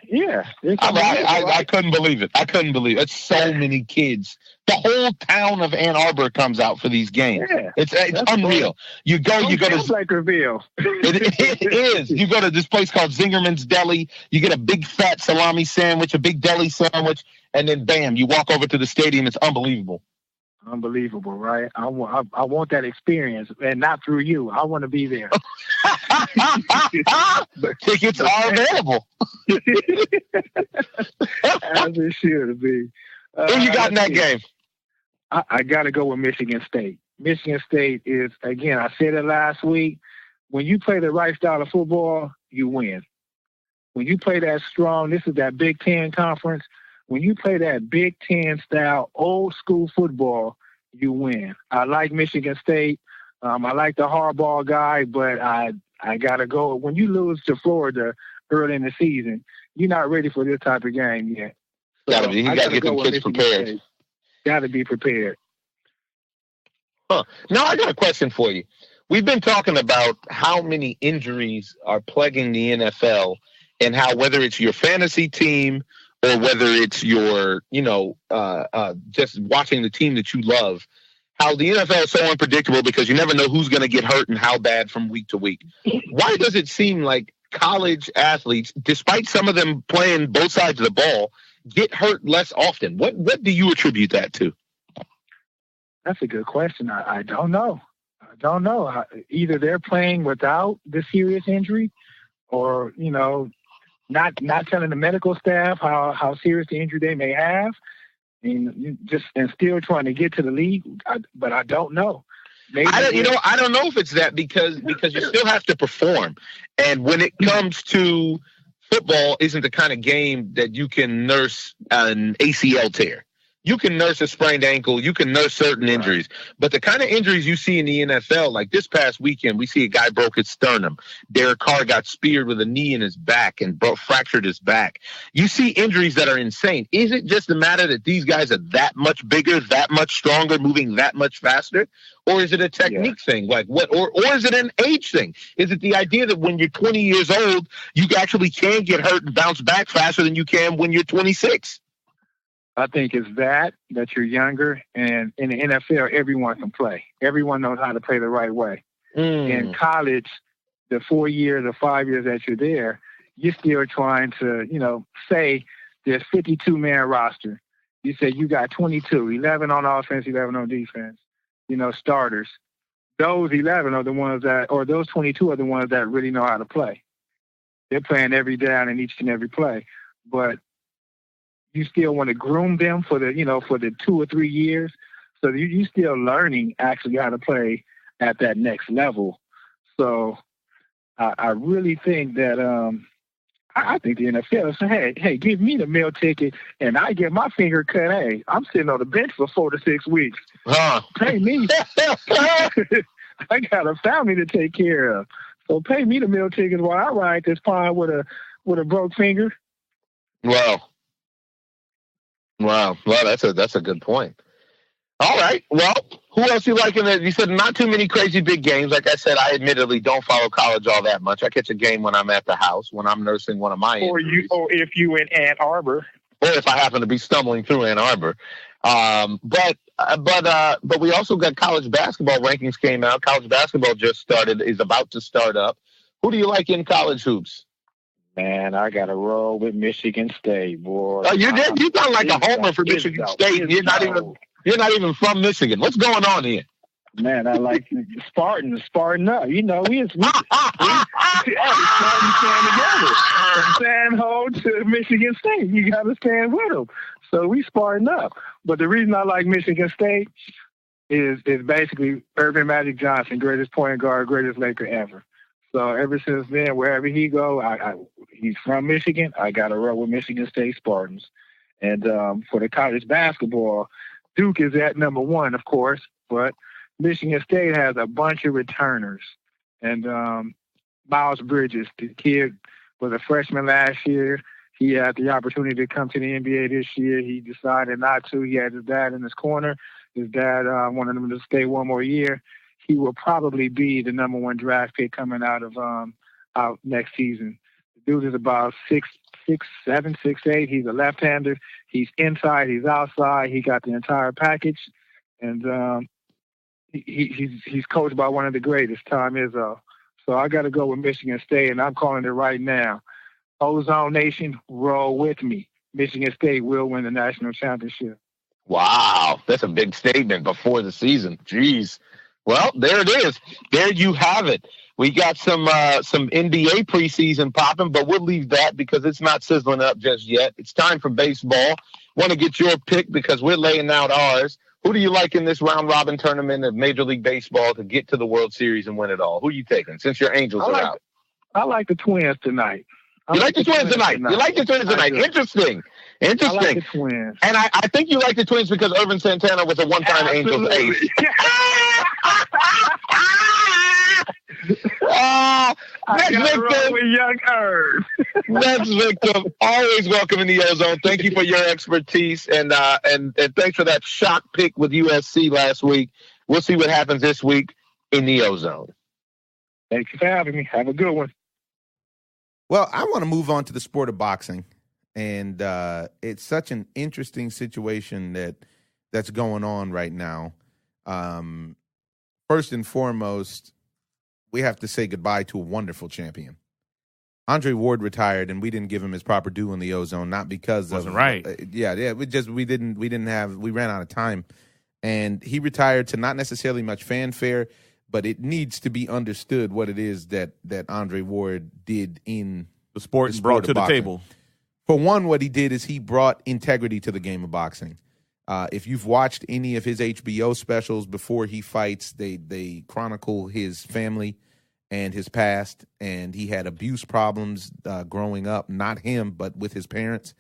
I couldn't believe it. It's so many kids. The whole town of Ann Arbor comes out for these games. Yeah, it's unreal. You go to Lakeville. It is. You go to this place called Zingerman's Deli. You get a big fat salami sandwich, a big deli sandwich, and then bam, you walk over to the stadium. It's unbelievable. Unbelievable, right? I want that experience, and not through you. I want to be there. Tickets are available. As it should be. Who you got in that game? I got to go with Michigan State. Michigan State is, again, I said it last week, when you play the right style of football, you win. When you play that strong, this is that Big Ten conference, when you play that Big Ten style, old school football, you win. I like Michigan State. I like the hardball guy, but I got to go. When you lose to Florida early in the season, you're not ready for this type of game yet. So you got to get them kids prepared. Got to be prepared. Huh. Now, I got a question for you. We've been talking about how many injuries are plaguing the NFL and how whether it's your fantasy team or whether it's your, just watching the team that you love, how the NFL is so unpredictable because you never know who's going to get hurt and how bad from week to week. Why does it seem like college athletes, despite some of them playing both sides of the ball, get hurt less often? What do you attribute that to? That's a good question. I don't know. Either they're playing without the serious injury or, not telling the medical staff how serious the injury they may have, and still trying to get to the league. But I don't know. I don't know if it's that because you still have to perform, and when it comes to football, isn't the kind of game that you can nurse an ACL tear. You can nurse a sprained ankle. You can nurse certain injuries. But the kind of injuries you see in the NFL, like this past weekend, we see a guy broke his sternum. Derek Carr got speared with a knee in his back and fractured his back. You see injuries that are insane. Is it just the matter that these guys are that much bigger, that much stronger, moving that much faster? Or is it a technique thing? Like what? Or is it an age thing? Is it the idea that when you're 20 years old, you actually can get hurt and bounce back faster than you can when you're 26? I think it's that you're younger, and in the NFL, everyone can play. Everyone knows how to play the right way. In college, the 4 years or 5 years that you're there, you're still trying to, say there's 52-man roster. You say you got 22, 11 on offense, 11 on defense, starters. Those 11 are the ones or those 22 are the ones that really know how to play. They're playing every down in each and every play. But you still want to groom them for the 2 or 3 years. So you still learning actually how to play at that next level. So I really think that I think the NFL said, hey, give me the meal ticket and I get my finger cut. Hey, I'm sitting on the bench for 4 to 6 weeks. Pay me. I got a family to take care of. So pay me the meal ticket while I ride this pond with a broke finger. Wow. Well, that's a good point. All right. Well, who else you like in there? You said not too many crazy big games. Like I said, I admittedly don't follow college all that much. I catch a game when I'm at the house, when I'm nursing one of my injuries. Or if you in Ann Arbor. Or if I happen to be stumbling through Ann Arbor. But we also got college basketball rankings came out. College basketball is about to start up. Who do you like in college hoops? Man, I got to roll with Michigan State, boy. Oh, you sound like a homer for Michigan State. You're not even from Michigan. What's going on here? Man, I like Spartan up. You know, we Spartan stand together. From San Ho to Michigan State, you got to stand with them. So we Spartan up. But the reason I like Michigan State is basically Irvin Magic Johnson, greatest point guard, greatest Laker ever. So ever since then, wherever he go, he's from Michigan. I got to roll with Michigan State Spartans. And for the college basketball, Duke is at number 1, of course, but Michigan State has a bunch of returners. And Miles Bridges, the kid was a freshman last year. He had the opportunity to come to the NBA this year. He decided not to. He had his dad in his corner. His dad wanted him to stay one more year. He will probably be the number 1 draft pick coming out next season. The dude is about 6'7", 6'8". He's a left-hander. He's inside. He's outside. He got the entire package. And he's coached by one of the greatest, Tom Izzo. So I got to go with Michigan State, and I'm calling it right now. Ozone Nation, roll with me. Michigan State will win the national championship. Wow, that's a big statement before the season. Jeez. Well, there it is. There you have it. We got some NBA preseason popping, but we'll leave that because it's not sizzling up just yet. It's time for baseball. Want to get your pick because we're laying out ours. Who do you like in this round-robin tournament of Major League Baseball to get to the World Series and win it all? Who are you taking since your Angels are out? I like the Twins tonight. You like the Twins tonight? Interesting. I like the Twins. And I think you like the Twins because Irvin Santana was a one-time Angels ace. Next victim with young Irv. Next victim, always welcome in the Ozone. Thank you for your expertise and thanks for that shock pick with USC last week. We'll see what happens this week in the Ozone. Thank you for having me. Have a good one. Well, I want to move on to the sport of boxing, and it's such an interesting situation that's going on right now. First and foremost, we have to say goodbye to a wonderful champion. Andre Ward retired, and we didn't give him his proper due in the Ozone, not because wasn't right. We ran out of time, and he retired to not necessarily much fanfare, but it needs to be understood what it is that Andre Ward did in the sport and brought to the table. For one, what he did is he brought integrity to the game of boxing. If you've watched any of his HBO specials before he fights, they chronicle his family and his past, and he had abuse problems growing up, not him, but with his parents.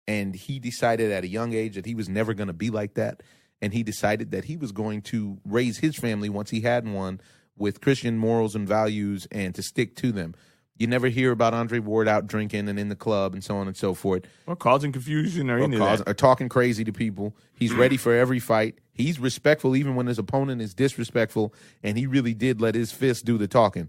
And he decided at a young age that he was never going to be like that. And he decided that he was going to raise his family once he had one with Christian morals and values and to stick to them. You never hear about Andre Ward out drinking and in the club and so on and so forth. Or causing confusion or any of that. Or talking crazy to people. He's ready for every fight. He's respectful even when his opponent is disrespectful, and he really did let his fist do the talking.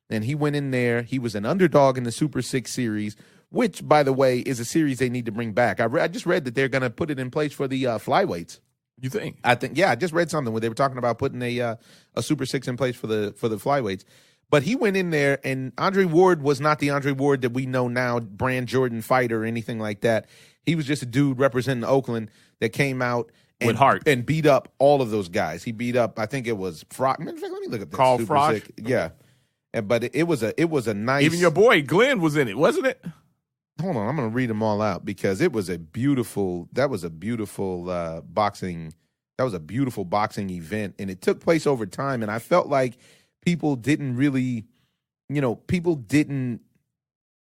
And he went in there. He was an underdog in the Super 6 series, which, by the way, is a series they need to bring back. I just read that they're going to put it in place for the flyweights. You think? I think, yeah, I just read something where they were talking about putting a Super 6 in place for the flyweights. But he went in there, and Andre Ward was not the Andre Ward that we know now, Brand Jordan fighter or anything like that. He was just a dude representing Oakland that came out and, with heart and beat up all of those guys. He beat up, I think it was Frock. Let me look at that. Carl Super Froch. 6. Yeah. But it was a nice. Even your boy Glenn was in it, wasn't it? Hold on, I'm going to read them all out because it was a beautiful. That was a beautiful boxing. That was a beautiful boxing event, and it took place over time. And I felt like people didn't really, didn't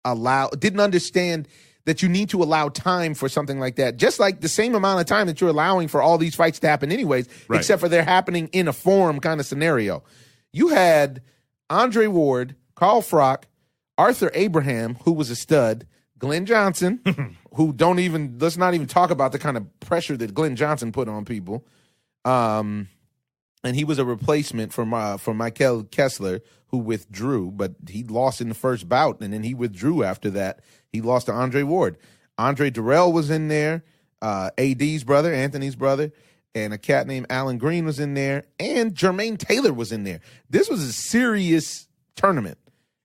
understand that you need to allow time for something like that. Just like the same amount of time that you're allowing for all these fights to happen anyways, right, except for they're happening in a forum kind of scenario. You had Andre Ward, Carl Froch, Arthur Abraham, who was a stud, Glenn Johnson, let's not even talk about the kind of pressure that Glenn Johnson put on people. And he was a replacement for Michael Kessler, who withdrew, but he lost in the first bout, and then he withdrew after that. He lost to Andre Ward. Andre Durrell was in there, AD's brother, Anthony's brother, and a cat named Alan Green was in there, and Jermaine Taylor was in there. This was a serious tournament.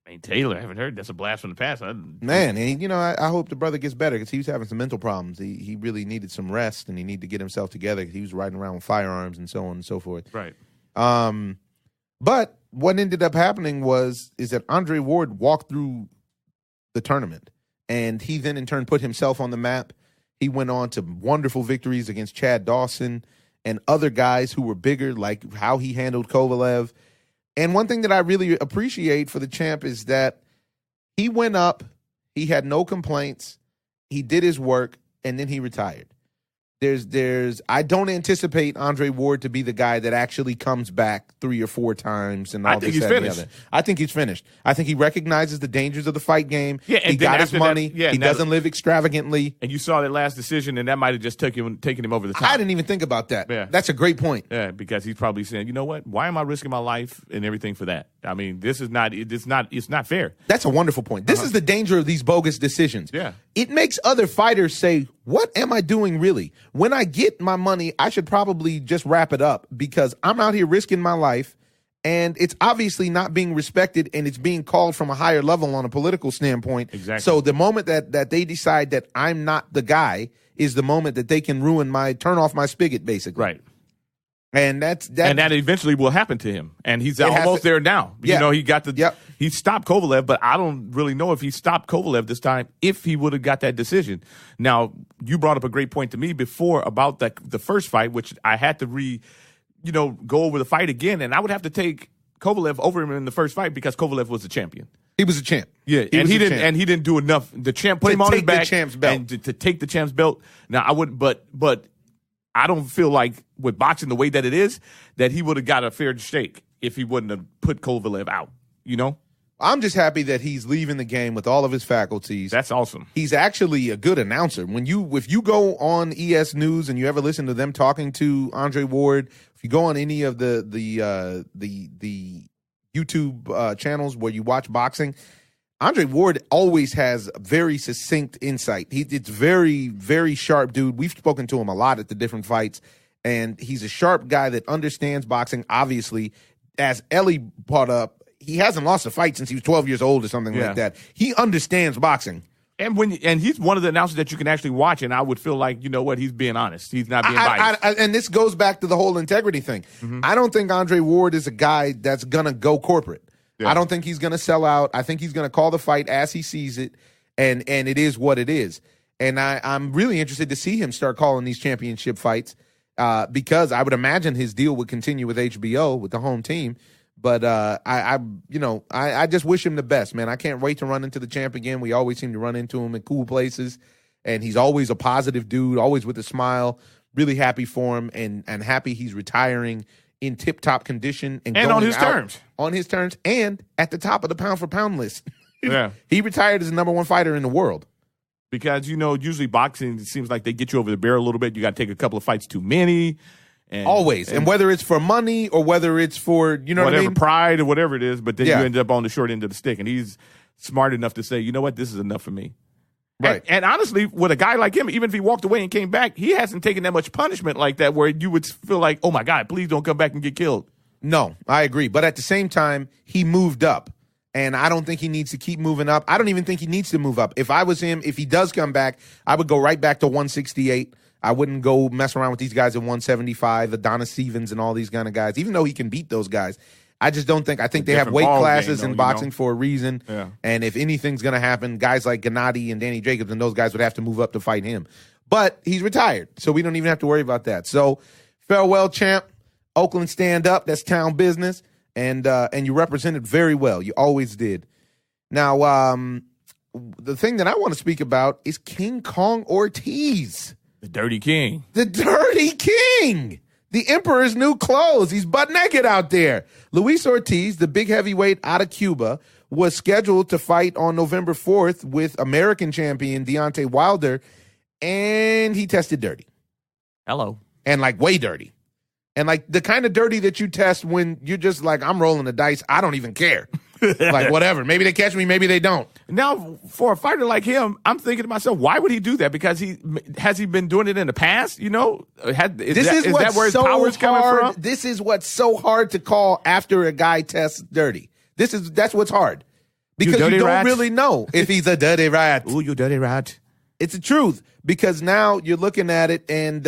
Jermaine Taylor, I haven't heard. That's a blast from the past. Man, and I hope the brother gets better because he was having some mental problems. He really needed some rest, and he needed to get himself together because he was riding around with firearms and so on and so forth. Right. But what ended up happening is that Andre Ward walked through the tournament, and he then in turn put himself on the map. He went on to wonderful victories against Chad Dawson and other guys who were bigger, like how he handled Kovalev. And one thing that I really appreciate for the champ is that he went up, he had no complaints, he did his work, and then he retired. I don't anticipate Andre Ward to be the guy that actually comes back 3 or 4 times and all I think this, he's that, and the finished. other. I think he's finished. I think he recognizes the dangers of the fight game. Yeah, and he then got his after that- money. yeah, he now- doesn't live extravagantly. And you saw that last decision, and that might have just taken him over the top. I didn't even think about that. Yeah. That's a great point. Yeah, because he's probably saying, you know what? Why am I risking my life and everything for that? I mean, it's not fair. That's a wonderful point. This is the danger of these bogus decisions. Yeah. It makes other fighters say, what am I doing really? When I get my money, I should probably just wrap it up because I'm out here risking my life and it's obviously not being respected and it's being called from a higher level on a political standpoint. Exactly. So the moment that they decide that I'm not the guy is the moment that they can turn off my spigot, basically. Right. And that eventually will happen to him. And he's has almost to- there now. Yeah. You know, he got Yep. he stopped Kovalev, but I don't really know if he stopped Kovalev this time, if he would have got that decision. Now, you brought up a great point to me before about the first fight, which I had to go over the fight again, and I would have to take Kovalev over him in the first fight because Kovalev was the champion. he was a champ. Yeah, he didn't do enough. The champ put To him on his take the back champ's belt. and to take the champ's belt. Now I wouldn't, but I don't feel like with boxing the way that it is that he would have got a fair shake if he wouldn't have put Kovalev out. You know, I'm just happy that he's leaving the game with all of his faculties. that's awesome. He's actually a good announcer. If you go on ES News and you ever listen to them talking to Andre Ward, if you go on any of the YouTube channels where you watch boxing, Andre Ward always has very succinct insight. It's very, very sharp dude. We've spoken to him a lot at the different fights, and he's a sharp guy that understands boxing. Obviously, as Ellie brought up, he hasn't lost a fight since he was 12 years old or something like that. He understands boxing. And he's one of the announcers that you can actually watch, and I would feel like, you know what, he's being honest. He's not being biased. And this goes back to the whole integrity thing. Mm-hmm. I don't think Andre Ward is a guy that's going to go corporate. Yeah. I don't think he's going to sell out. I think he's going to call the fight as he sees it, and it is what it is. And I'm really interested to see him start calling these championship fights because I would imagine his deal would continue with HBO, with the home team. But I just wish him the best, man. I can't wait to run into the champ again. We always seem to run into him in cool places, and he's always a positive dude, always with a smile. Really happy for him, and happy he's retiring in tip-top condition and going on his out terms. On his terms, and at the top of the pound-for-pound list. Yeah. He retired as the number 1 fighter in the world. Because, usually boxing, it seems like they get you over the barrel a little bit. You got to take a couple of fights too many. Always. And whether it's for money or whether it's for, whatever, what I mean? pride or whatever it is, but then Yeah. you end up on the short end of the stick. And he's smart enough to say, you know what, this is enough for me. Right. And honestly, with a guy like him, even if he walked away and came back, he hasn't taken that much punishment like that where you would feel like, oh my God, please don't come back and get killed. No, I agree. But at the same time, he moved up. And I don't think he needs to keep moving up. I don't even think he needs to move up. If I was him, if he does come back, I would go right back to 168. I wouldn't go mess around with these guys at 175, Adonis Stevens and all these kind of guys, even though he can beat those guys. I just don't think. I think they have different weight ball classes game, in though, boxing for a reason. Yeah. And if anything's going to happen, guys like Gennady and Danny Jacobs and those guys would have to move up to fight him. But he's retired, so we don't even have to worry about that. So farewell, champ. Oakland, stand up. That's town business. And you represented very well. You always did. Now, the thing that I want to speak about is King Kong Ortiz. The Dirty King. The Dirty King. The Emperor's new clothes. He's butt naked out there. Luis Ortiz, the big heavyweight out of Cuba, was scheduled to fight on November 4th with American champion Deontay Wilder, and he tested dirty. Hello. And way dirty. And the kind of dirty that you test when you're just like, I'm rolling the dice. I don't even care. Whatever. Maybe they catch me. Maybe they don't. Now, for a fighter like him, I'm thinking to myself, why would he do that? Because has he been doing it in the past? Is that where his power is coming from? This is what's so hard to call after a guy tests dirty. That's what's hard. Because you don't really know if he's a dirty rat. Ooh, you dirty rat. It's the truth. Because now you're looking at it, and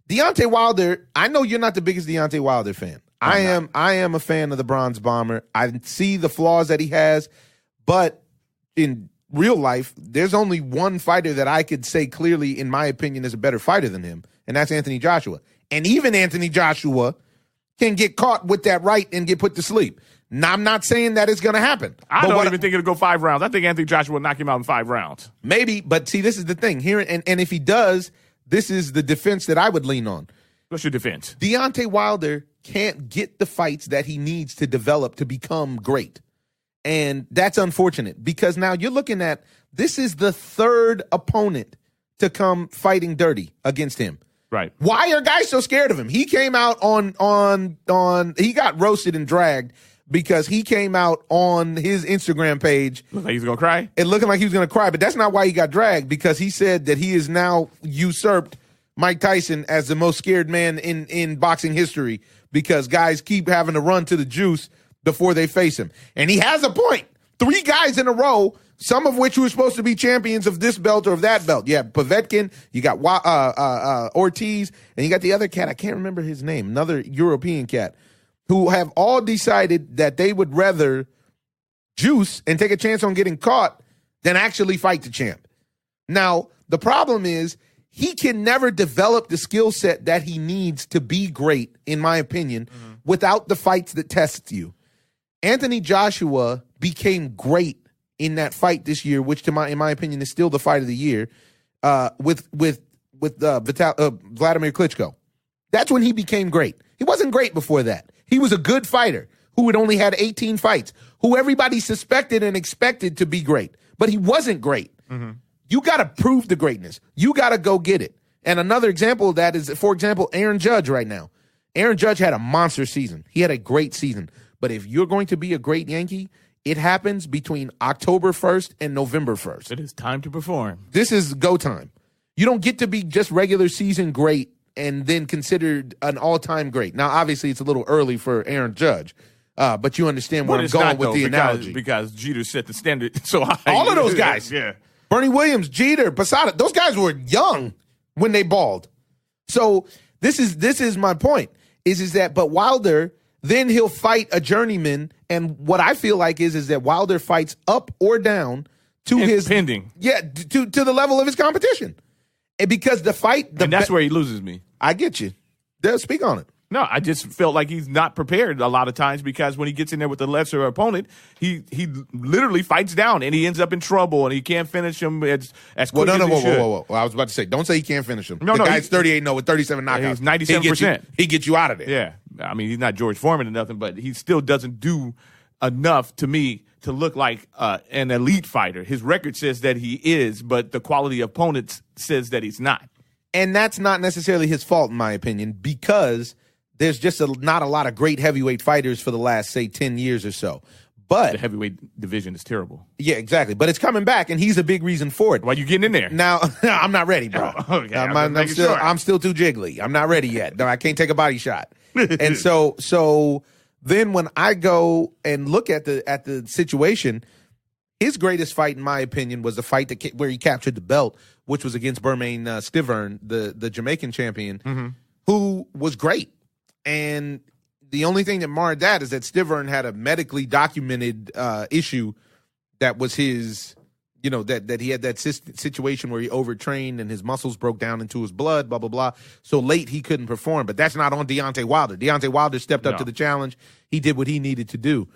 Deontay Wilder, I know you're not the biggest Deontay Wilder fan. I am a fan of the Bronze Bomber. I see the flaws that he has, but in real life, there's only one fighter that I could say clearly, in my opinion, is a better fighter than him, and that's Anthony Joshua. And even Anthony Joshua can get caught with that right and get put to sleep. Now, I'm not saying that it's going to happen. I don't even think it'll go 5 rounds. I think Anthony Joshua will knock him out in 5 rounds. Maybe, but see, this is the thing here, and if he does, this is the defense that I would lean on. What's your defense? Deontay Wilder can't get the fights that he needs to develop to become great. And that's unfortunate because now you're looking at, this is the 3rd opponent to come fighting dirty against him. Right. Why are guys so scared of him? He came out on he got roasted and dragged because he came out on his Instagram page. Looked like he was going to cry? It looking like he was going to cry, but that's not why he got dragged, because he said that he is now usurped Mike Tyson as the most scared man in boxing history because guys keep having to run to the juice before they face him. And he has a point. 3 guys in a row, some of which were supposed to be champions of this belt or of that belt. Yeah, Povetkin, you got Ortiz, and you got the other cat, I can't remember his name, another European cat, who have all decided that they would rather juice and take a chance on getting caught than actually fight the champ. Now, the problem is he can never develop the skill set that he needs to be great, in my opinion, without the fights that test you. Anthony Joshua became great in that fight this year, which in my opinion is still the fight of the year, with Vladimir Klitschko. That's when he became great. He wasn't great before that. He was a good fighter who had only had 18 fights, who everybody suspected and expected to be great, but he wasn't great. Mm-hmm. You got to prove the greatness. You got to go get it. And another example of that is, for example, Aaron Judge right now. Aaron Judge had a monster season. He had a great season. But if you're going to be a great Yankee, it happens between October 1st and November 1st. It is time to perform. This is go time. You don't get to be just regular season great and then considered an all-time great. Now, obviously, it's a little early for Aaron Judge, but you understand where I'm going with the analogy. Because Jeter set the standard so high. All of those guys. Yeah. Bernie Williams, Jeter, Posada, those guys were young when they balled. So this is my point, is that, but Wilder, then he'll fight a journeyman, and what I feel like is that Wilder fights up or down to his pending. Yeah, to the level of his competition. And because the fight, and that's where he loses me. I get you. Speak on it. No, I just felt like he's not prepared a lot of times because when he gets in there with the lesser opponent, he literally fights down and he ends up in trouble and he can't finish him as quick as he should. Whoa. I was about to say, don't say he can't finish him. No, the guy's 38-0 with 37 knockouts. He's 97%. He gets you out of there. Yeah. I mean, he's not George Foreman or nothing, but he still doesn't do enough to me to look like an elite fighter. His record says that he is, but the quality of opponents says that he's not. And that's not necessarily his fault, in my opinion, because there's just not a lot of great heavyweight fighters for the last, say, 10 years or so. But the heavyweight division is terrible. Yeah, exactly. But it's coming back, and he's a big reason for it. Why you getting in there? Now, I'm not ready, bro. Okay, I'm still too jiggly. I'm not ready yet. No, I can't take a body shot. And so then when I go and look at the situation, his greatest fight, in my opinion, was the fight where he captured the belt, which was against Bermain Stiverne, the Jamaican champion, who was great. And the only thing that marred that is that Stiverne had a medically documented issue that was his, that he had that situation where he overtrained and his muscles broke down into his blood, blah, blah, blah. So late he couldn't perform. But that's not on Deontay Wilder. Deontay Wilder stepped up to the challenge. He did what he needed to do.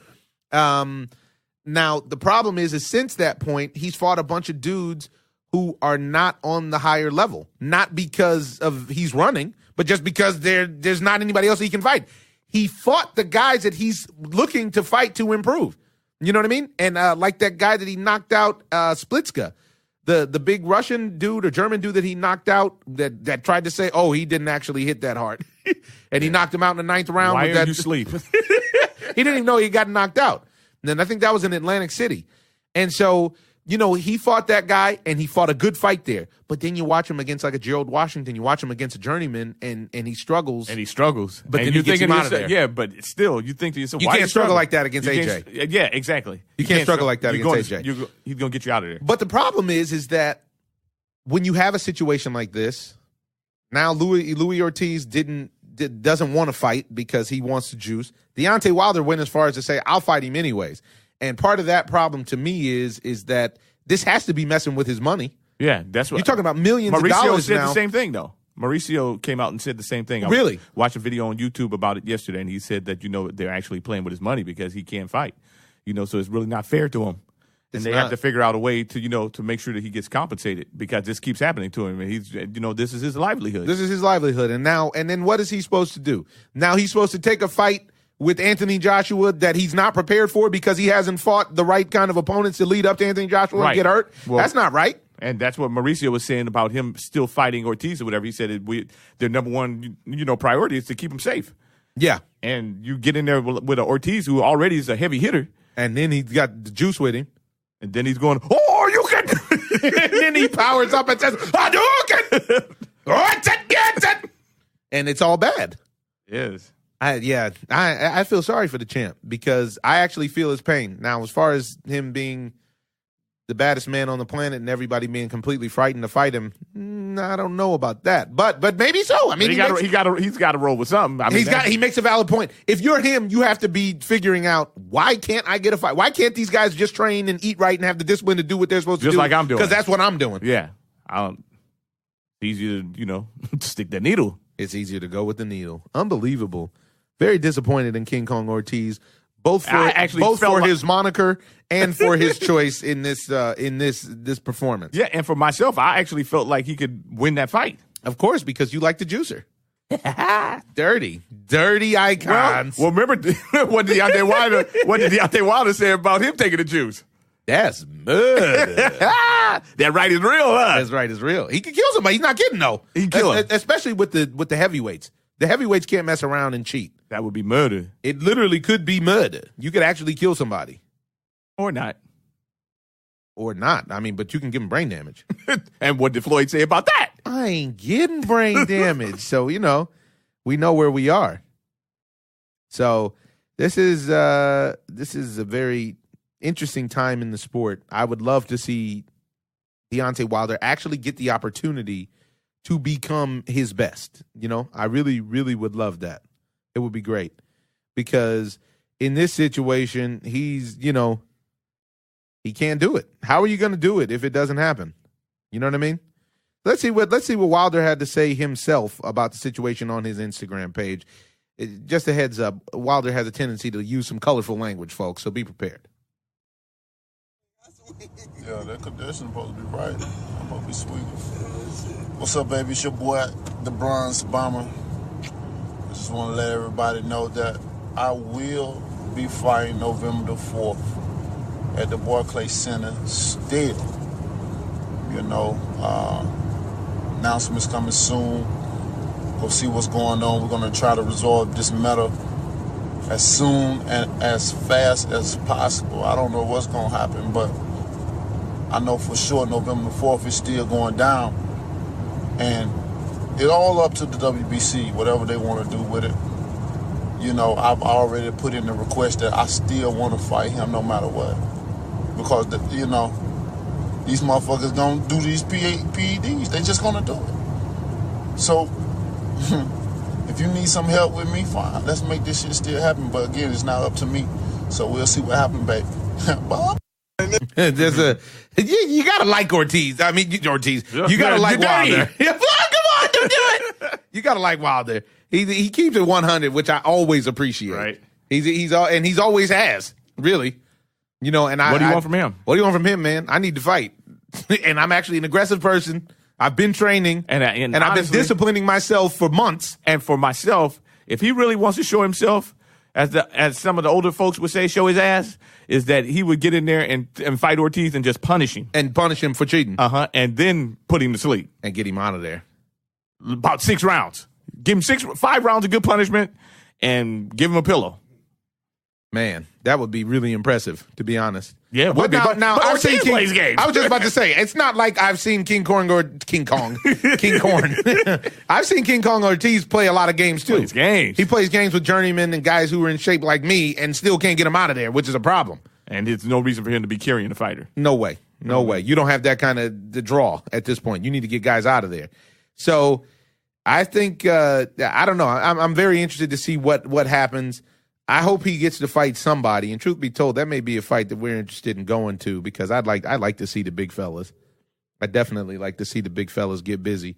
Now, the problem is since that point, he's fought a bunch of dudes who are not on the higher level. Not because of he's running, but just because there's not anybody else he can fight. He fought the guys that he's looking to fight to improve. You know what I mean? And like that guy that he knocked out, Splitska, the big Russian dude or German dude that he knocked out that tried to say, oh, he didn't actually hit that hard. And he knocked him out in the 9th round. Why are you sleep? He didn't even know he got knocked out. And then I think that was in Atlantic City. And so, he fought that guy and he fought a good fight there. But then you watch him against like a Gerald Washington, you watch him against a journeyman and he struggles. And he struggles. But and then you get him out of there. Yeah, but still, you think to yourself, you can't struggle like that against AJ. Yeah, exactly. You can't struggle like that against AJ. He's going to get you out of there. But the problem is that when you have a situation like this, now Louis Ortiz didn't doesn't want to fight because he wants to juice. Deontay Wilder went as far as to say, I'll fight him anyways. And part of that problem to me is that this has to be messing with his money. Yeah, that's what you're talking about. Millions of Mauricio dollars said now. the same thing, though. Mauricio came out and said the same thing. Really? I watched a video on YouTube about it yesterday, and he said that, they're actually playing with his money because he can't fight. So it's really not fair to him. And they have to figure out a way to make sure that he gets compensated because this keeps happening to him. And he's, this is his livelihood. This is his livelihood. And then what is he supposed to do? Now he's supposed to take a fight with Anthony Joshua that he's not prepared for because he hasn't fought the right kind of opponents to lead up to Anthony Joshua and get hurt. Well, that's not right. And that's what Mauricio was saying about him still fighting Ortiz or whatever. He said their number one, priority is to keep him safe. Yeah. And you get in there with an Ortiz who already is a heavy hitter. And then he's got the juice with him. And then he's going, oh, you can. And then he powers up and says, Hadouken! And it's all bad. It is. I feel sorry for the champ because I actually feel his pain. Now, as far as him being the baddest man on the planet and everybody being completely frightened to fight him, I don't know about that. But maybe so. I mean, he's got to roll with something. I mean, he makes a valid point. If you're him, you have to be figuring out, why can't I get a fight? Why can't these guys just train and eat right and have the discipline to do what they're supposed to do? Just like I'm doing. Because that's what I'm doing. Yeah. It's easier to, stick that needle. It's easier to go with the needle. Unbelievable. Very disappointed in King Kong Ortiz, both for his moniker and for his choice in this performance. Yeah, and for myself, I actually felt like he could win that fight. Of course, because you like the juicer. Dirty icons. Well, remember what did Deontay Wilder say about him taking the juice? That's murder. That right is real, huh? That's right is real. He can kill somebody. He's not kidding, though. He can kill him. Especially with the heavyweights. The heavyweights can't mess around and cheat. That would be murder. It literally could be murder. You could actually kill somebody. Or not. I mean, but you can give him brain damage. And what did Floyd say about that? I ain't getting brain damage. So, we know where we are. So this is a very interesting time in the sport. I would love to see Deontay Wilder actually get the opportunity to become his best. I really, really would love that. It would be great because in this situation, he's, he can't do it. How are you going to do it if it doesn't happen? You know what I mean? Let's see what Wilder had to say himself about the situation on his Instagram page. Just a heads up, Wilder has a tendency to use some colorful language, folks, so be prepared. Yeah, that condition supposed to be right. I'm supposed to be sweet. What's up, baby? It's your boy, the Bronze Bomber. I just want to let everybody know that I will be fighting November the 4th at the Barclays Center still. Announcements coming soon. Go see what's going on. We're going to try to resolve this matter as soon and as fast as possible. I don't know what's going to happen, but I know for sure November the 4th is still going down. And it's all up to the WBC, whatever they want to do with it. I've already put in the request that I still want to fight him no matter what. Because, these motherfuckers don't do these PEDs. They just going to do it. So, if you need some help with me, fine. Let's make this shit still happen. But again, it's not up to me. So we'll see what happens, baby. Bye. You gotta like Ortiz. I mean, Ortiz. You gotta like Wilder. Come on, don't do it. You gotta like Wilder. He keeps it 100, which I always appreciate. Right. He's always has, really. And what do you want from him? What do you want from him, man? I need to fight, and I'm actually an aggressive person. I've been training, and I've been disciplining myself for months. And for myself, if he really wants to show himself, as some of the older folks would say, show his ass, is that he would get in there and fight Ortiz and just punish him. And punish him for cheating. And then put him to sleep. And get him out of there. About 6 rounds. Give him 5 rounds of good punishment and give him a pillow. Man, that would be really impressive, to be honest. Yeah, but now I've seen King plays games. I was just about to say, it's not like I've seen King Kong. I've seen King Kong Ortiz play a lot of games too. He plays games with journeymen and guys who are in shape like me, and still can't get him out of there, which is a problem. And there's no reason for him to be carrying a fighter. No way. You don't have that kind of the draw at this point. You need to get guys out of there. So I think I don't know. I'm very interested to see what happens. I hope he gets to fight somebody. And truth be told, that may be a fight that we're interested in going to because I'd like to see the big fellas. I definitely like to see the big fellas get busy.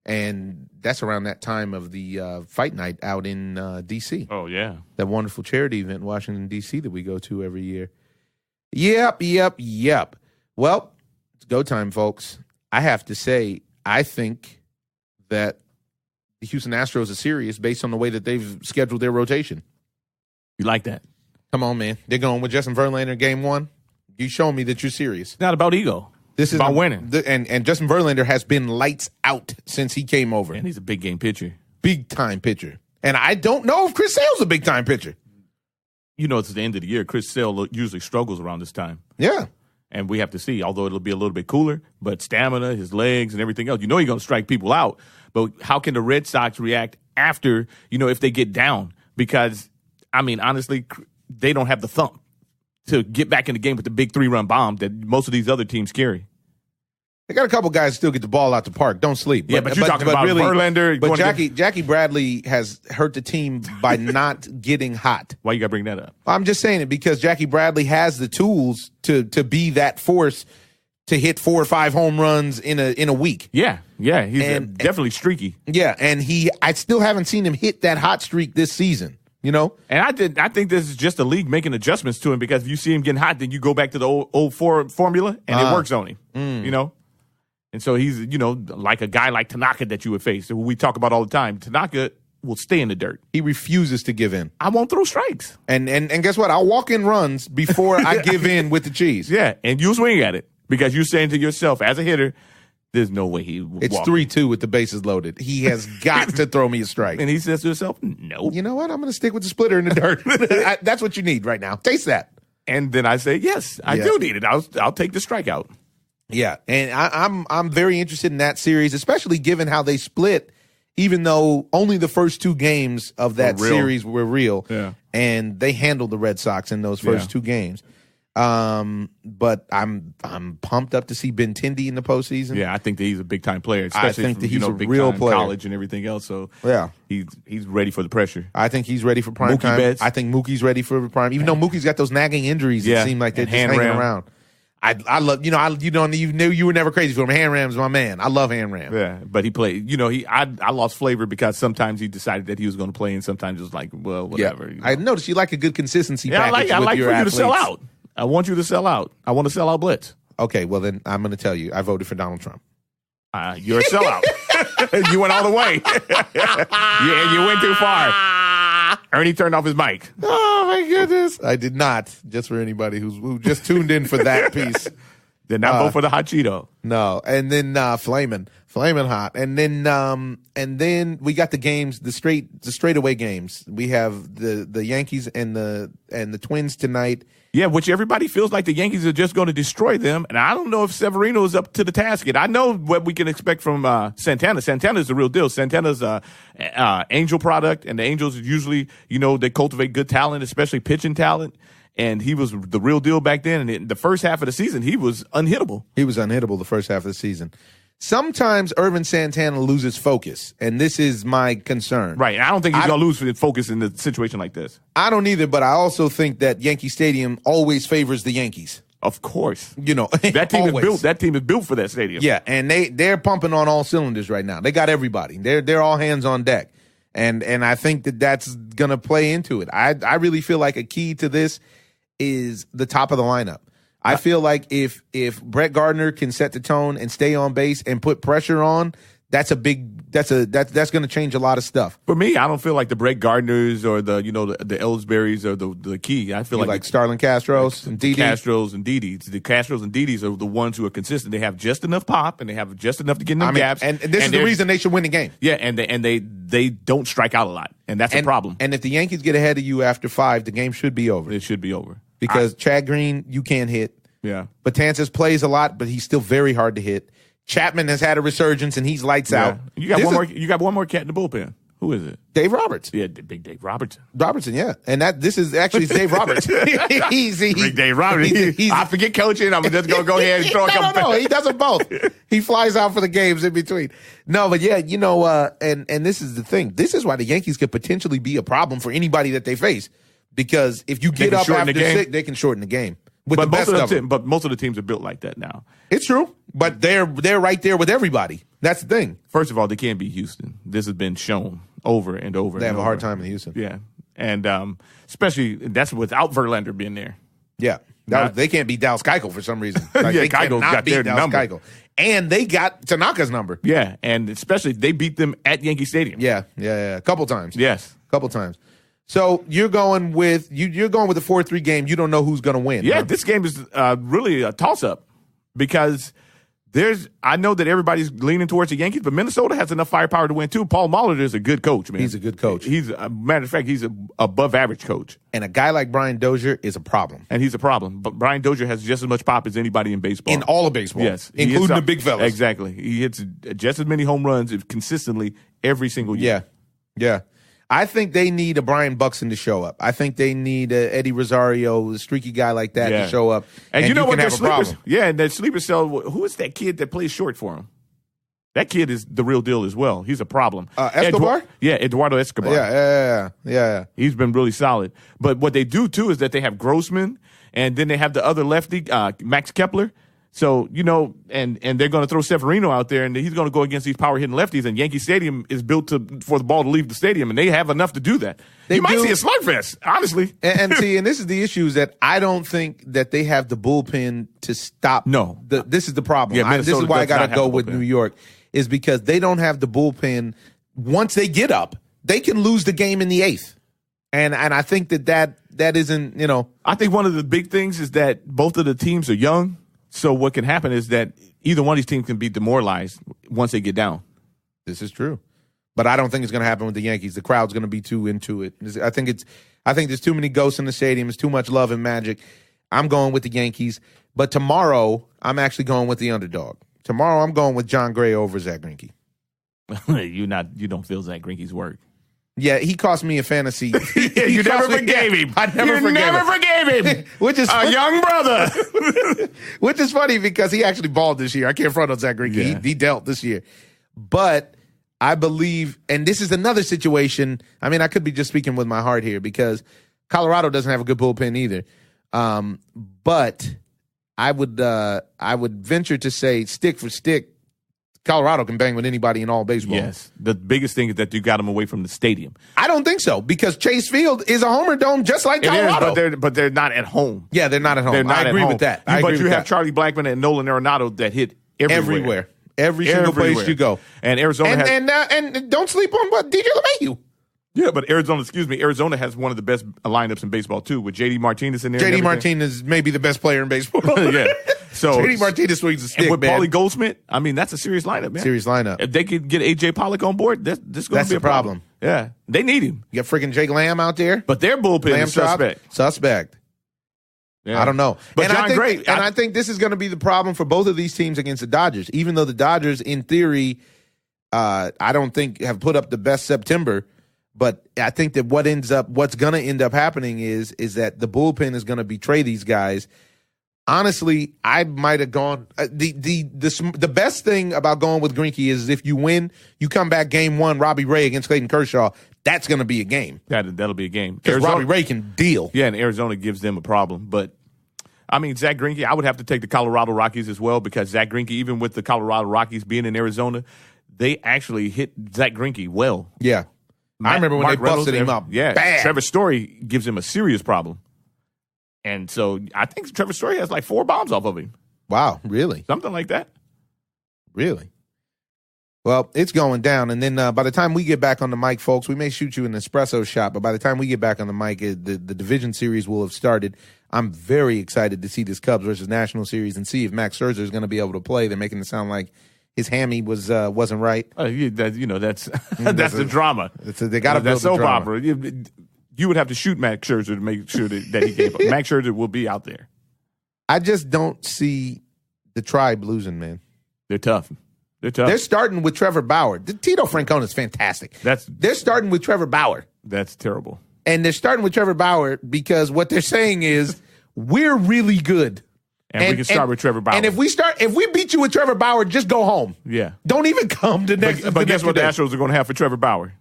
And that's around that time of the fight night out in D.C. Oh, yeah. That wonderful charity event in Washington, D.C. that we go to every year. Yep. Well, it's go time, folks. I have to say, I think that the Houston Astros are serious based on the way that they've scheduled their rotation. You like that? Come on, man. They're going with Justin Verlander in game one. You show me that you're serious. It's not about ego. This is about winning. And Justin Verlander has been lights out since he came over. And he's a big game pitcher. Big time pitcher. And I don't know if Chris Sale's a big time pitcher. You know, it's the end of the year. Chris Sale usually struggles around this time. Yeah. And we have to see, although it'll be a little bit cooler, but stamina, his legs, and everything else. You know he's going to strike people out. But how can the Red Sox react after, if they get down? Because, I mean, honestly, they don't have the thump to get back in the game with the big 3-run bomb that most of these other teams carry. They got a couple guys still get the ball out the park. Don't sleep. But you're talking about really, Verlander. But Jackie Bradley has hurt the team by not getting hot. Why you got to bring that up? I'm just saying it because Jackie Bradley has the tools to be that force to hit 4 or 5 home runs in a week. Yeah, he's definitely streaky. Yeah, and I still haven't seen him hit that hot streak this season. And I think this is just the league making adjustments to him because if you see him getting hot, then you go back to the old formula and it works on him. And so he's, like a guy like Tanaka that you would face, who we talk about all the time. Tanaka will stay in the dirt. He refuses to give in. I won't throw strikes. And guess what? I'll walk in runs before I give in with the cheese. Yeah, and you swing at it because you're saying to yourself as a hitter, there's no way he will It's walk. 3-2 with the bases loaded. He has got to throw me a strike. And he says to himself, no. You know what? I'm going to stick with the splitter in the dirt. That's what you need right now. Taste that. And then I say, yes, I do need it. I'll take the strikeout. Yeah, and I'm very interested in that series, especially given how they split, even though only the first 2 games of that series were real. Yeah. And they handled the Red Sox in those first 2 games. But I'm pumped up to see Benintendi in the postseason. Yeah, I think that he's a big time player, especially I think that he's a big real time player. College and everything else. So yeah, he's ready for the pressure. I think he's ready for prime time. Betts. I think Mookie's ready for prime, even though Mookie's got those nagging injuries. It seemed like they're just hanging around. I love you knew you were never crazy for him. Han Ram's my man. I love Han Ram. Yeah, but he played. I lost flavor because sometimes he decided that he was going to play, and sometimes it was like, well, whatever. Yeah. I noticed you like a good consistency. Yeah, package I like your for athletes. you to sell out. I want you to sell out. I want to sell out blitz. Okay, well then I'm going to tell you, I voted for Donald Trump. You're a sellout. You went all the way. Yeah, you went too far. Ernie turned off his mic. Oh my goodness! I did not. Just for anybody who just tuned in for that piece. Did not vote for the hot Cheeto. No, and then flaming hot, and then we got the games, the straightaway games. We have the Yankees and the Twins tonight. Yeah, which everybody feels like the Yankees are just going to destroy them, and I don't know if Severino is up to the task yet. I know what we can expect from Santana. Santana is the real deal. Santana's Angel product, and the Angels usually, they cultivate good talent, especially pitching talent. And he was the real deal back then. And in the first half of the season, he was unhittable. He was unhittable the first half of the season. Sometimes Irvin Santana loses focus, and this is my concern. Right. I don't think he's going to lose focus in a situation like this. I don't either, but I also think that Yankee Stadium always favors the Yankees. Of course. That team is built for that stadium. Yeah, and they're pumping on all cylinders right now. They got everybody. They're all hands on deck. And I think that's going to play into it. I really feel like a key to this is the top of the lineup. I feel like if Brett Gardner can set the tone and stay on base and put pressure on, that's going to change a lot of stuff. For me, I don't feel like the Brett Gardners or the Ellsberries are the key. I feel like Starlin Castros and Didi. Castros and Didis. The Castros and Didis are the ones who are consistent. They have just enough pop and they have just enough to get in the gaps. And this is the reason they should win the game. Yeah, and they don't strike out a lot, and that's a problem. And if the Yankees get ahead of you after 5, the game should be over. It should be over. Because Chad Green, you can't hit. Yeah. Betances plays a lot, but he's still very hard to hit. Chapman has had a resurgence, and he's lights out. You got one more cat in the bullpen. Who is it? Dave Roberts. Yeah, Big Dave Robertson. Robertson, yeah. And this is actually Dave Roberts. Big Dave Robertson. I forget coaching. I'm just going to go ahead and throw a couple. No, he does them both. He flies out for the games in between. No, but yeah, and this is the thing. This is why the Yankees could potentially be a problem for anybody that they face. Because if you get up after 6, they can shorten the game. But most of the teams are built like that now. It's true. But they're right there with everybody. That's the thing. First of all, they can't beat Houston. This has been shown over and over. They have a hard time in Houston. Yeah. And especially that's without Verlander being there. Yeah. They can't beat Dallas Keuchel for some reason. They cannot beat Dallas Keuchel. And they got Tanaka's number. Yeah. And especially they beat them at Yankee Stadium. Yeah. A couple times. Yes. A couple times. So you're going with the 4-3 game. You don't know who's going to win. Yeah, huh? This game is really a toss-up because I know that everybody's leaning towards the Yankees, but Minnesota has enough firepower to win too. Paul Molitor is a good coach, man. He's a good coach. He's a matter of fact, he's an above-average coach. And a guy like Brian Dozier is a problem. And he's a problem. But Brian Dozier has just as much pop as anybody in baseball. In all of baseball. Yes. Including the big fellas. Exactly. He hits just as many home runs consistently every single year. Yeah. I think they need a Brian Buxton to show up. I think they need a Eddie Rosario, a streaky guy like that to show up. And you know what? Their sleepers. Yeah, and that sleeper cell. Who is that kid that plays short for him? That kid is the real deal as well. He's a problem. Escobar? Eduardo Escobar. Yeah. He's been really solid. But what they do too is that they have Grossman, and then they have the other lefty, Max Kepler. So, and they're going to throw Severino out there, and he's going to go against these power-hitting lefties, and Yankee Stadium is built for the ball to leave the stadium, and they have enough to do that. You might see a slugfest, honestly. And this is the issue, is that I don't think that they have the bullpen to stop. No. This is the problem. Yeah, this is why I got to go with New York, is because they don't have the bullpen. Once they get up, they can lose the game in the 8th. And I think that isn't, I think one of the big things is that both of the teams are young. So what can happen is that either one of these teams can be demoralized once they get down. This is true. But I don't think it's going to happen with the Yankees. The crowd's going to be too into it. I think there's too many ghosts in the stadium. There's too much love and magic. I'm going with the Yankees. But tomorrow, I'm actually going with the underdog. Tomorrow, I'm going with John Gray over Zach Greinke. You don't feel Zach Greinke's work. Yeah, he cost me a fantasy. You never forgave him. I never forgave him. Which is a young brother. Which is funny because he actually balled this year. I can't front on Zach Greinke. Yeah. He dealt this year. But I believe, and this is another situation, I mean, I could be just speaking with my heart here because Colorado doesn't have a good bullpen either. But I would venture to say, stick for stick, Colorado can bang with anybody in all baseball. Yes. The biggest thing is that you got them away from the stadium. I don't think so, because Chase Field is a homer dome just like Colorado. But they're not at home. Yeah, they're not at home. I agree with that. But you have Charlie Blackmon and Nolan Arenado that hit everywhere. Every single place you go. And Arizona and don't sleep on what DJ LeMahieu. Yeah, but Arizona has one of the best lineups in baseball too, with JD Martinez in there. JD Martinez may be the best player in baseball. Yeah. So JD Martinez swings a stick, and with man. Paulie Goldsmith, I mean, that's a serious lineup, man. Serious lineup. If they could get AJ Pollock on board, that's going to be a problem. Yeah, they need him. You got freaking Jake Lamb out there, but their bullpen is suspect. Yeah. I don't know. But and John Gray, I think this is going to be the problem for both of these teams against the Dodgers. Even though the Dodgers, in theory, I don't think have put up the best September. But I think that what's going to end up happening is that the bullpen is going to betray these guys. Honestly, I might have gone. The best thing about going with Greinke is if you win, you come back game 1, Robbie Ray against Clayton Kershaw. That's going to be a game. That'll be a game. Because Robbie Ray can deal. Yeah, and Arizona gives them a problem. But, I mean, Zach Greinke, I would have to take the Colorado Rockies as well, because Zach Greinke, even with the Colorado Rockies being in Arizona, they actually hit Zach Greinke well. Yeah. I remember when they busted him up. Yeah. Bad. Trevor Story gives him a serious problem. And so I think Trevor Story has like 4 bombs off of him. Wow, really? Something like that. Really? Well, it's going down. And then by the time we get back on the mic, folks, we may shoot you an espresso shot, but by the time we get back on the mic, the division series will have started. I'm very excited to see this Cubs versus National Series and see if Max Scherzer is going to be able to play. They're making it sound like his hammy wasn't right. That's the drama. They got to build that soap drama. opera. You would have to shoot Max Scherzer to make sure that he gave up. Max Scherzer will be out there. I just don't see the Tribe losing, man. They're tough. They're tough. They're starting with Trevor Bauer. Tito Francona is fantastic. They're starting with Trevor Bauer. That's terrible. And they're starting with Trevor Bauer because what they're saying is we're really good. And we can start with Trevor Bauer. And if we beat you with Trevor Bauer, just go home. Yeah. Don't even come to next. But guess what the Astros are going to have for Trevor Bauer?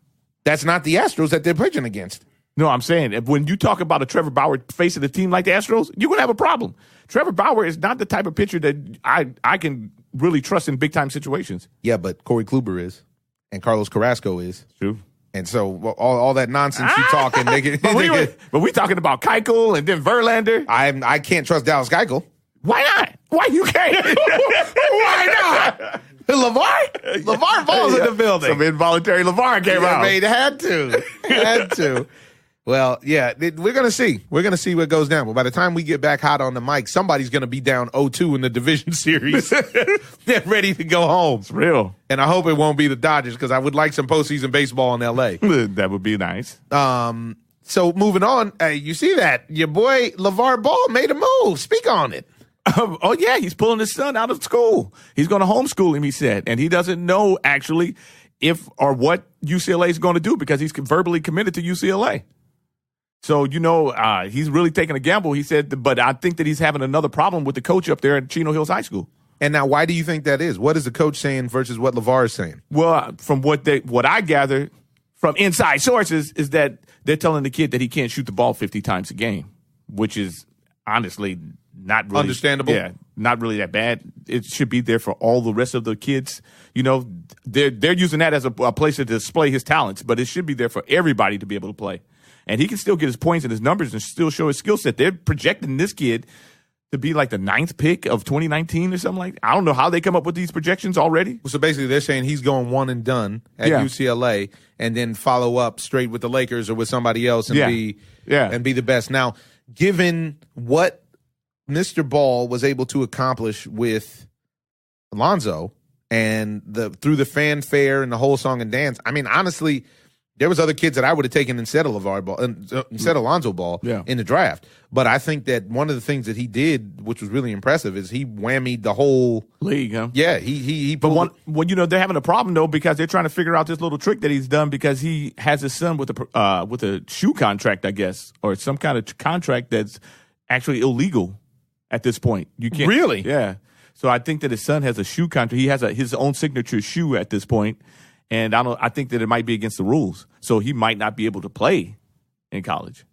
That's not the Astros that they're pitching against. No, I'm saying when you talk about a Trevor Bauer facing a team like the Astros, you're going to have a problem. Trevor Bauer is not the type of pitcher that I can really trust in big-time situations. Yeah, but Corey Kluber is, and Carlos Carrasco is. True. And so all that nonsense you talking, but we talking about Keuchel and then Verlander. I can't trust Dallas Keuchel. Why not? Why you can't? Why not? LeVar Ball's in the building. Some involuntary LeVar came out. They had to. Well, yeah, we're going to see. We're going to see what goes down. But by the time we get back hot on the mic, somebody's going to be down 0-2 in the division series. They're ready to go home. It's real. And I hope it won't be the Dodgers because I would like some postseason baseball in L.A. That would be nice. So moving on, you see that? Your boy LeVar Ball made a move. Speak on it. Oh, yeah, he's pulling his son out of school. He's going to homeschool him, he said. And he doesn't know, actually, if or what UCLA is going to do because he's verbally committed to UCLA. So, he's really taking a gamble, he said, but I think that he's having another problem with the coach up there at Chino Hills High School. And now, why do you think that is? What is the coach saying versus what LeVar is saying? Well, from what I gather from inside sources is that they're telling the kid that he can't shoot the ball 50 times a game, which is honestly not really understandable. Yeah, not really that bad. It should be there for all the rest of the kids. They're using that as a place to display his talents, but it should be there for everybody to be able to play. And he can still get his points and his numbers and still show his skill set. They're projecting this kid to be like the 9th pick of 2019 or something like that. I don't know how they come up with these projections already. So basically they're saying he's going one and done at UCLA and then follow up straight with the Lakers or with somebody else and be the best. Now, given what Mr. Ball was able to accomplish with Alonzo and through the fanfare and the whole song and dance, I mean, honestly, there was other kids that I would have taken instead of Alonzo Ball in the draft. But I think that one of the things that he did, which was really impressive, is he whammied the whole league. Huh? Yeah, he. But they're having a problem though because they're trying to figure out this little trick that he's done because he has his son with a shoe contract, I guess, or some kind of contract that's actually illegal at this point. You can't really, yeah. So I think that his son has a shoe contract. He has his own signature shoe at this point. And I think that it might be against the rules. So he might not be able to play in college.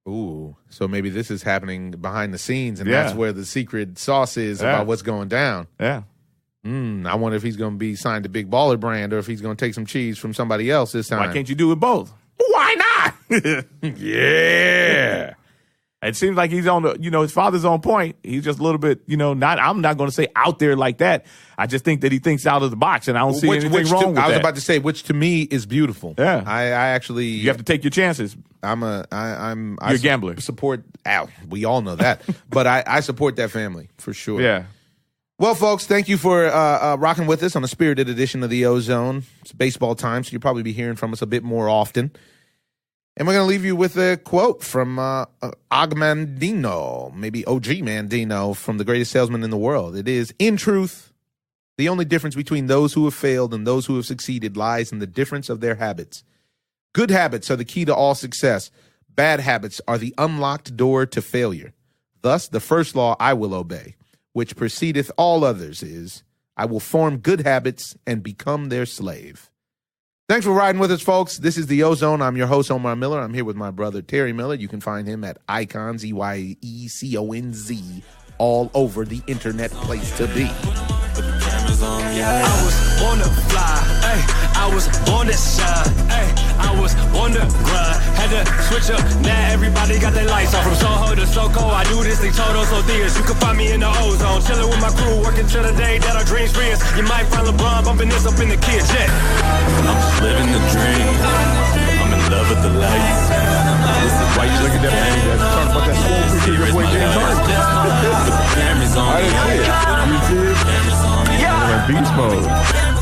Ooh. So maybe this is happening behind the scenes, and that's where the secret sauce is about what's going down. Yeah. I wonder if he's going to be signed to Big Baller Brand or if he's going to take some cheese from somebody else this time. Why can't you do it both? Why not? Yeah. It seems like he's on his father's on point. He's just a little bit, I'm not going to say out there like that. I just think that he thinks out of the box, and I don't see anything wrong with that. I was about to say, which to me is beautiful. Yeah. I actually. You have to take your chances. You're a gambler. We all know that. But I support that family for sure. Yeah. Well, folks, thank you for rocking with us on a spirited edition of the Ozone. It's baseball time, so you'll probably be hearing from us a bit more often. And we're going to leave you with a quote from Og Mandino, maybe OG Mandino, from The Greatest Salesman in the World. It is, in truth, the only difference between those who have failed and those who have succeeded lies in the difference of their habits. Good habits are the key to all success. Bad habits are the unlocked door to failure. Thus, the first law I will obey, which precedeth all others, is, I will form good habits and become their slave. Thanks for riding with us, folks. This is the Ozone. I'm your host, Omar Miller. I'm here with my brother, Terry Miller. You can find him at Icons, EYECONZ, all over the internet place to be. I was born to fly, ay. I was born to shine, ay. I was born to grind. Had to switch up, now everybody got their lights on. From Soho to Soco, I do this thing total so theaters. You can find me in the Ozone, chilling with my crew, working till the day that our dreams real. You might find LeBron bumping this up in the kids, yeah. I'm just living the dream. I'm in love with the lights. Why you look at that man? You talk about that swole freaking your boy James Harden. Cameras on me. I didn't see it. You see it? Yeah. Beast mode.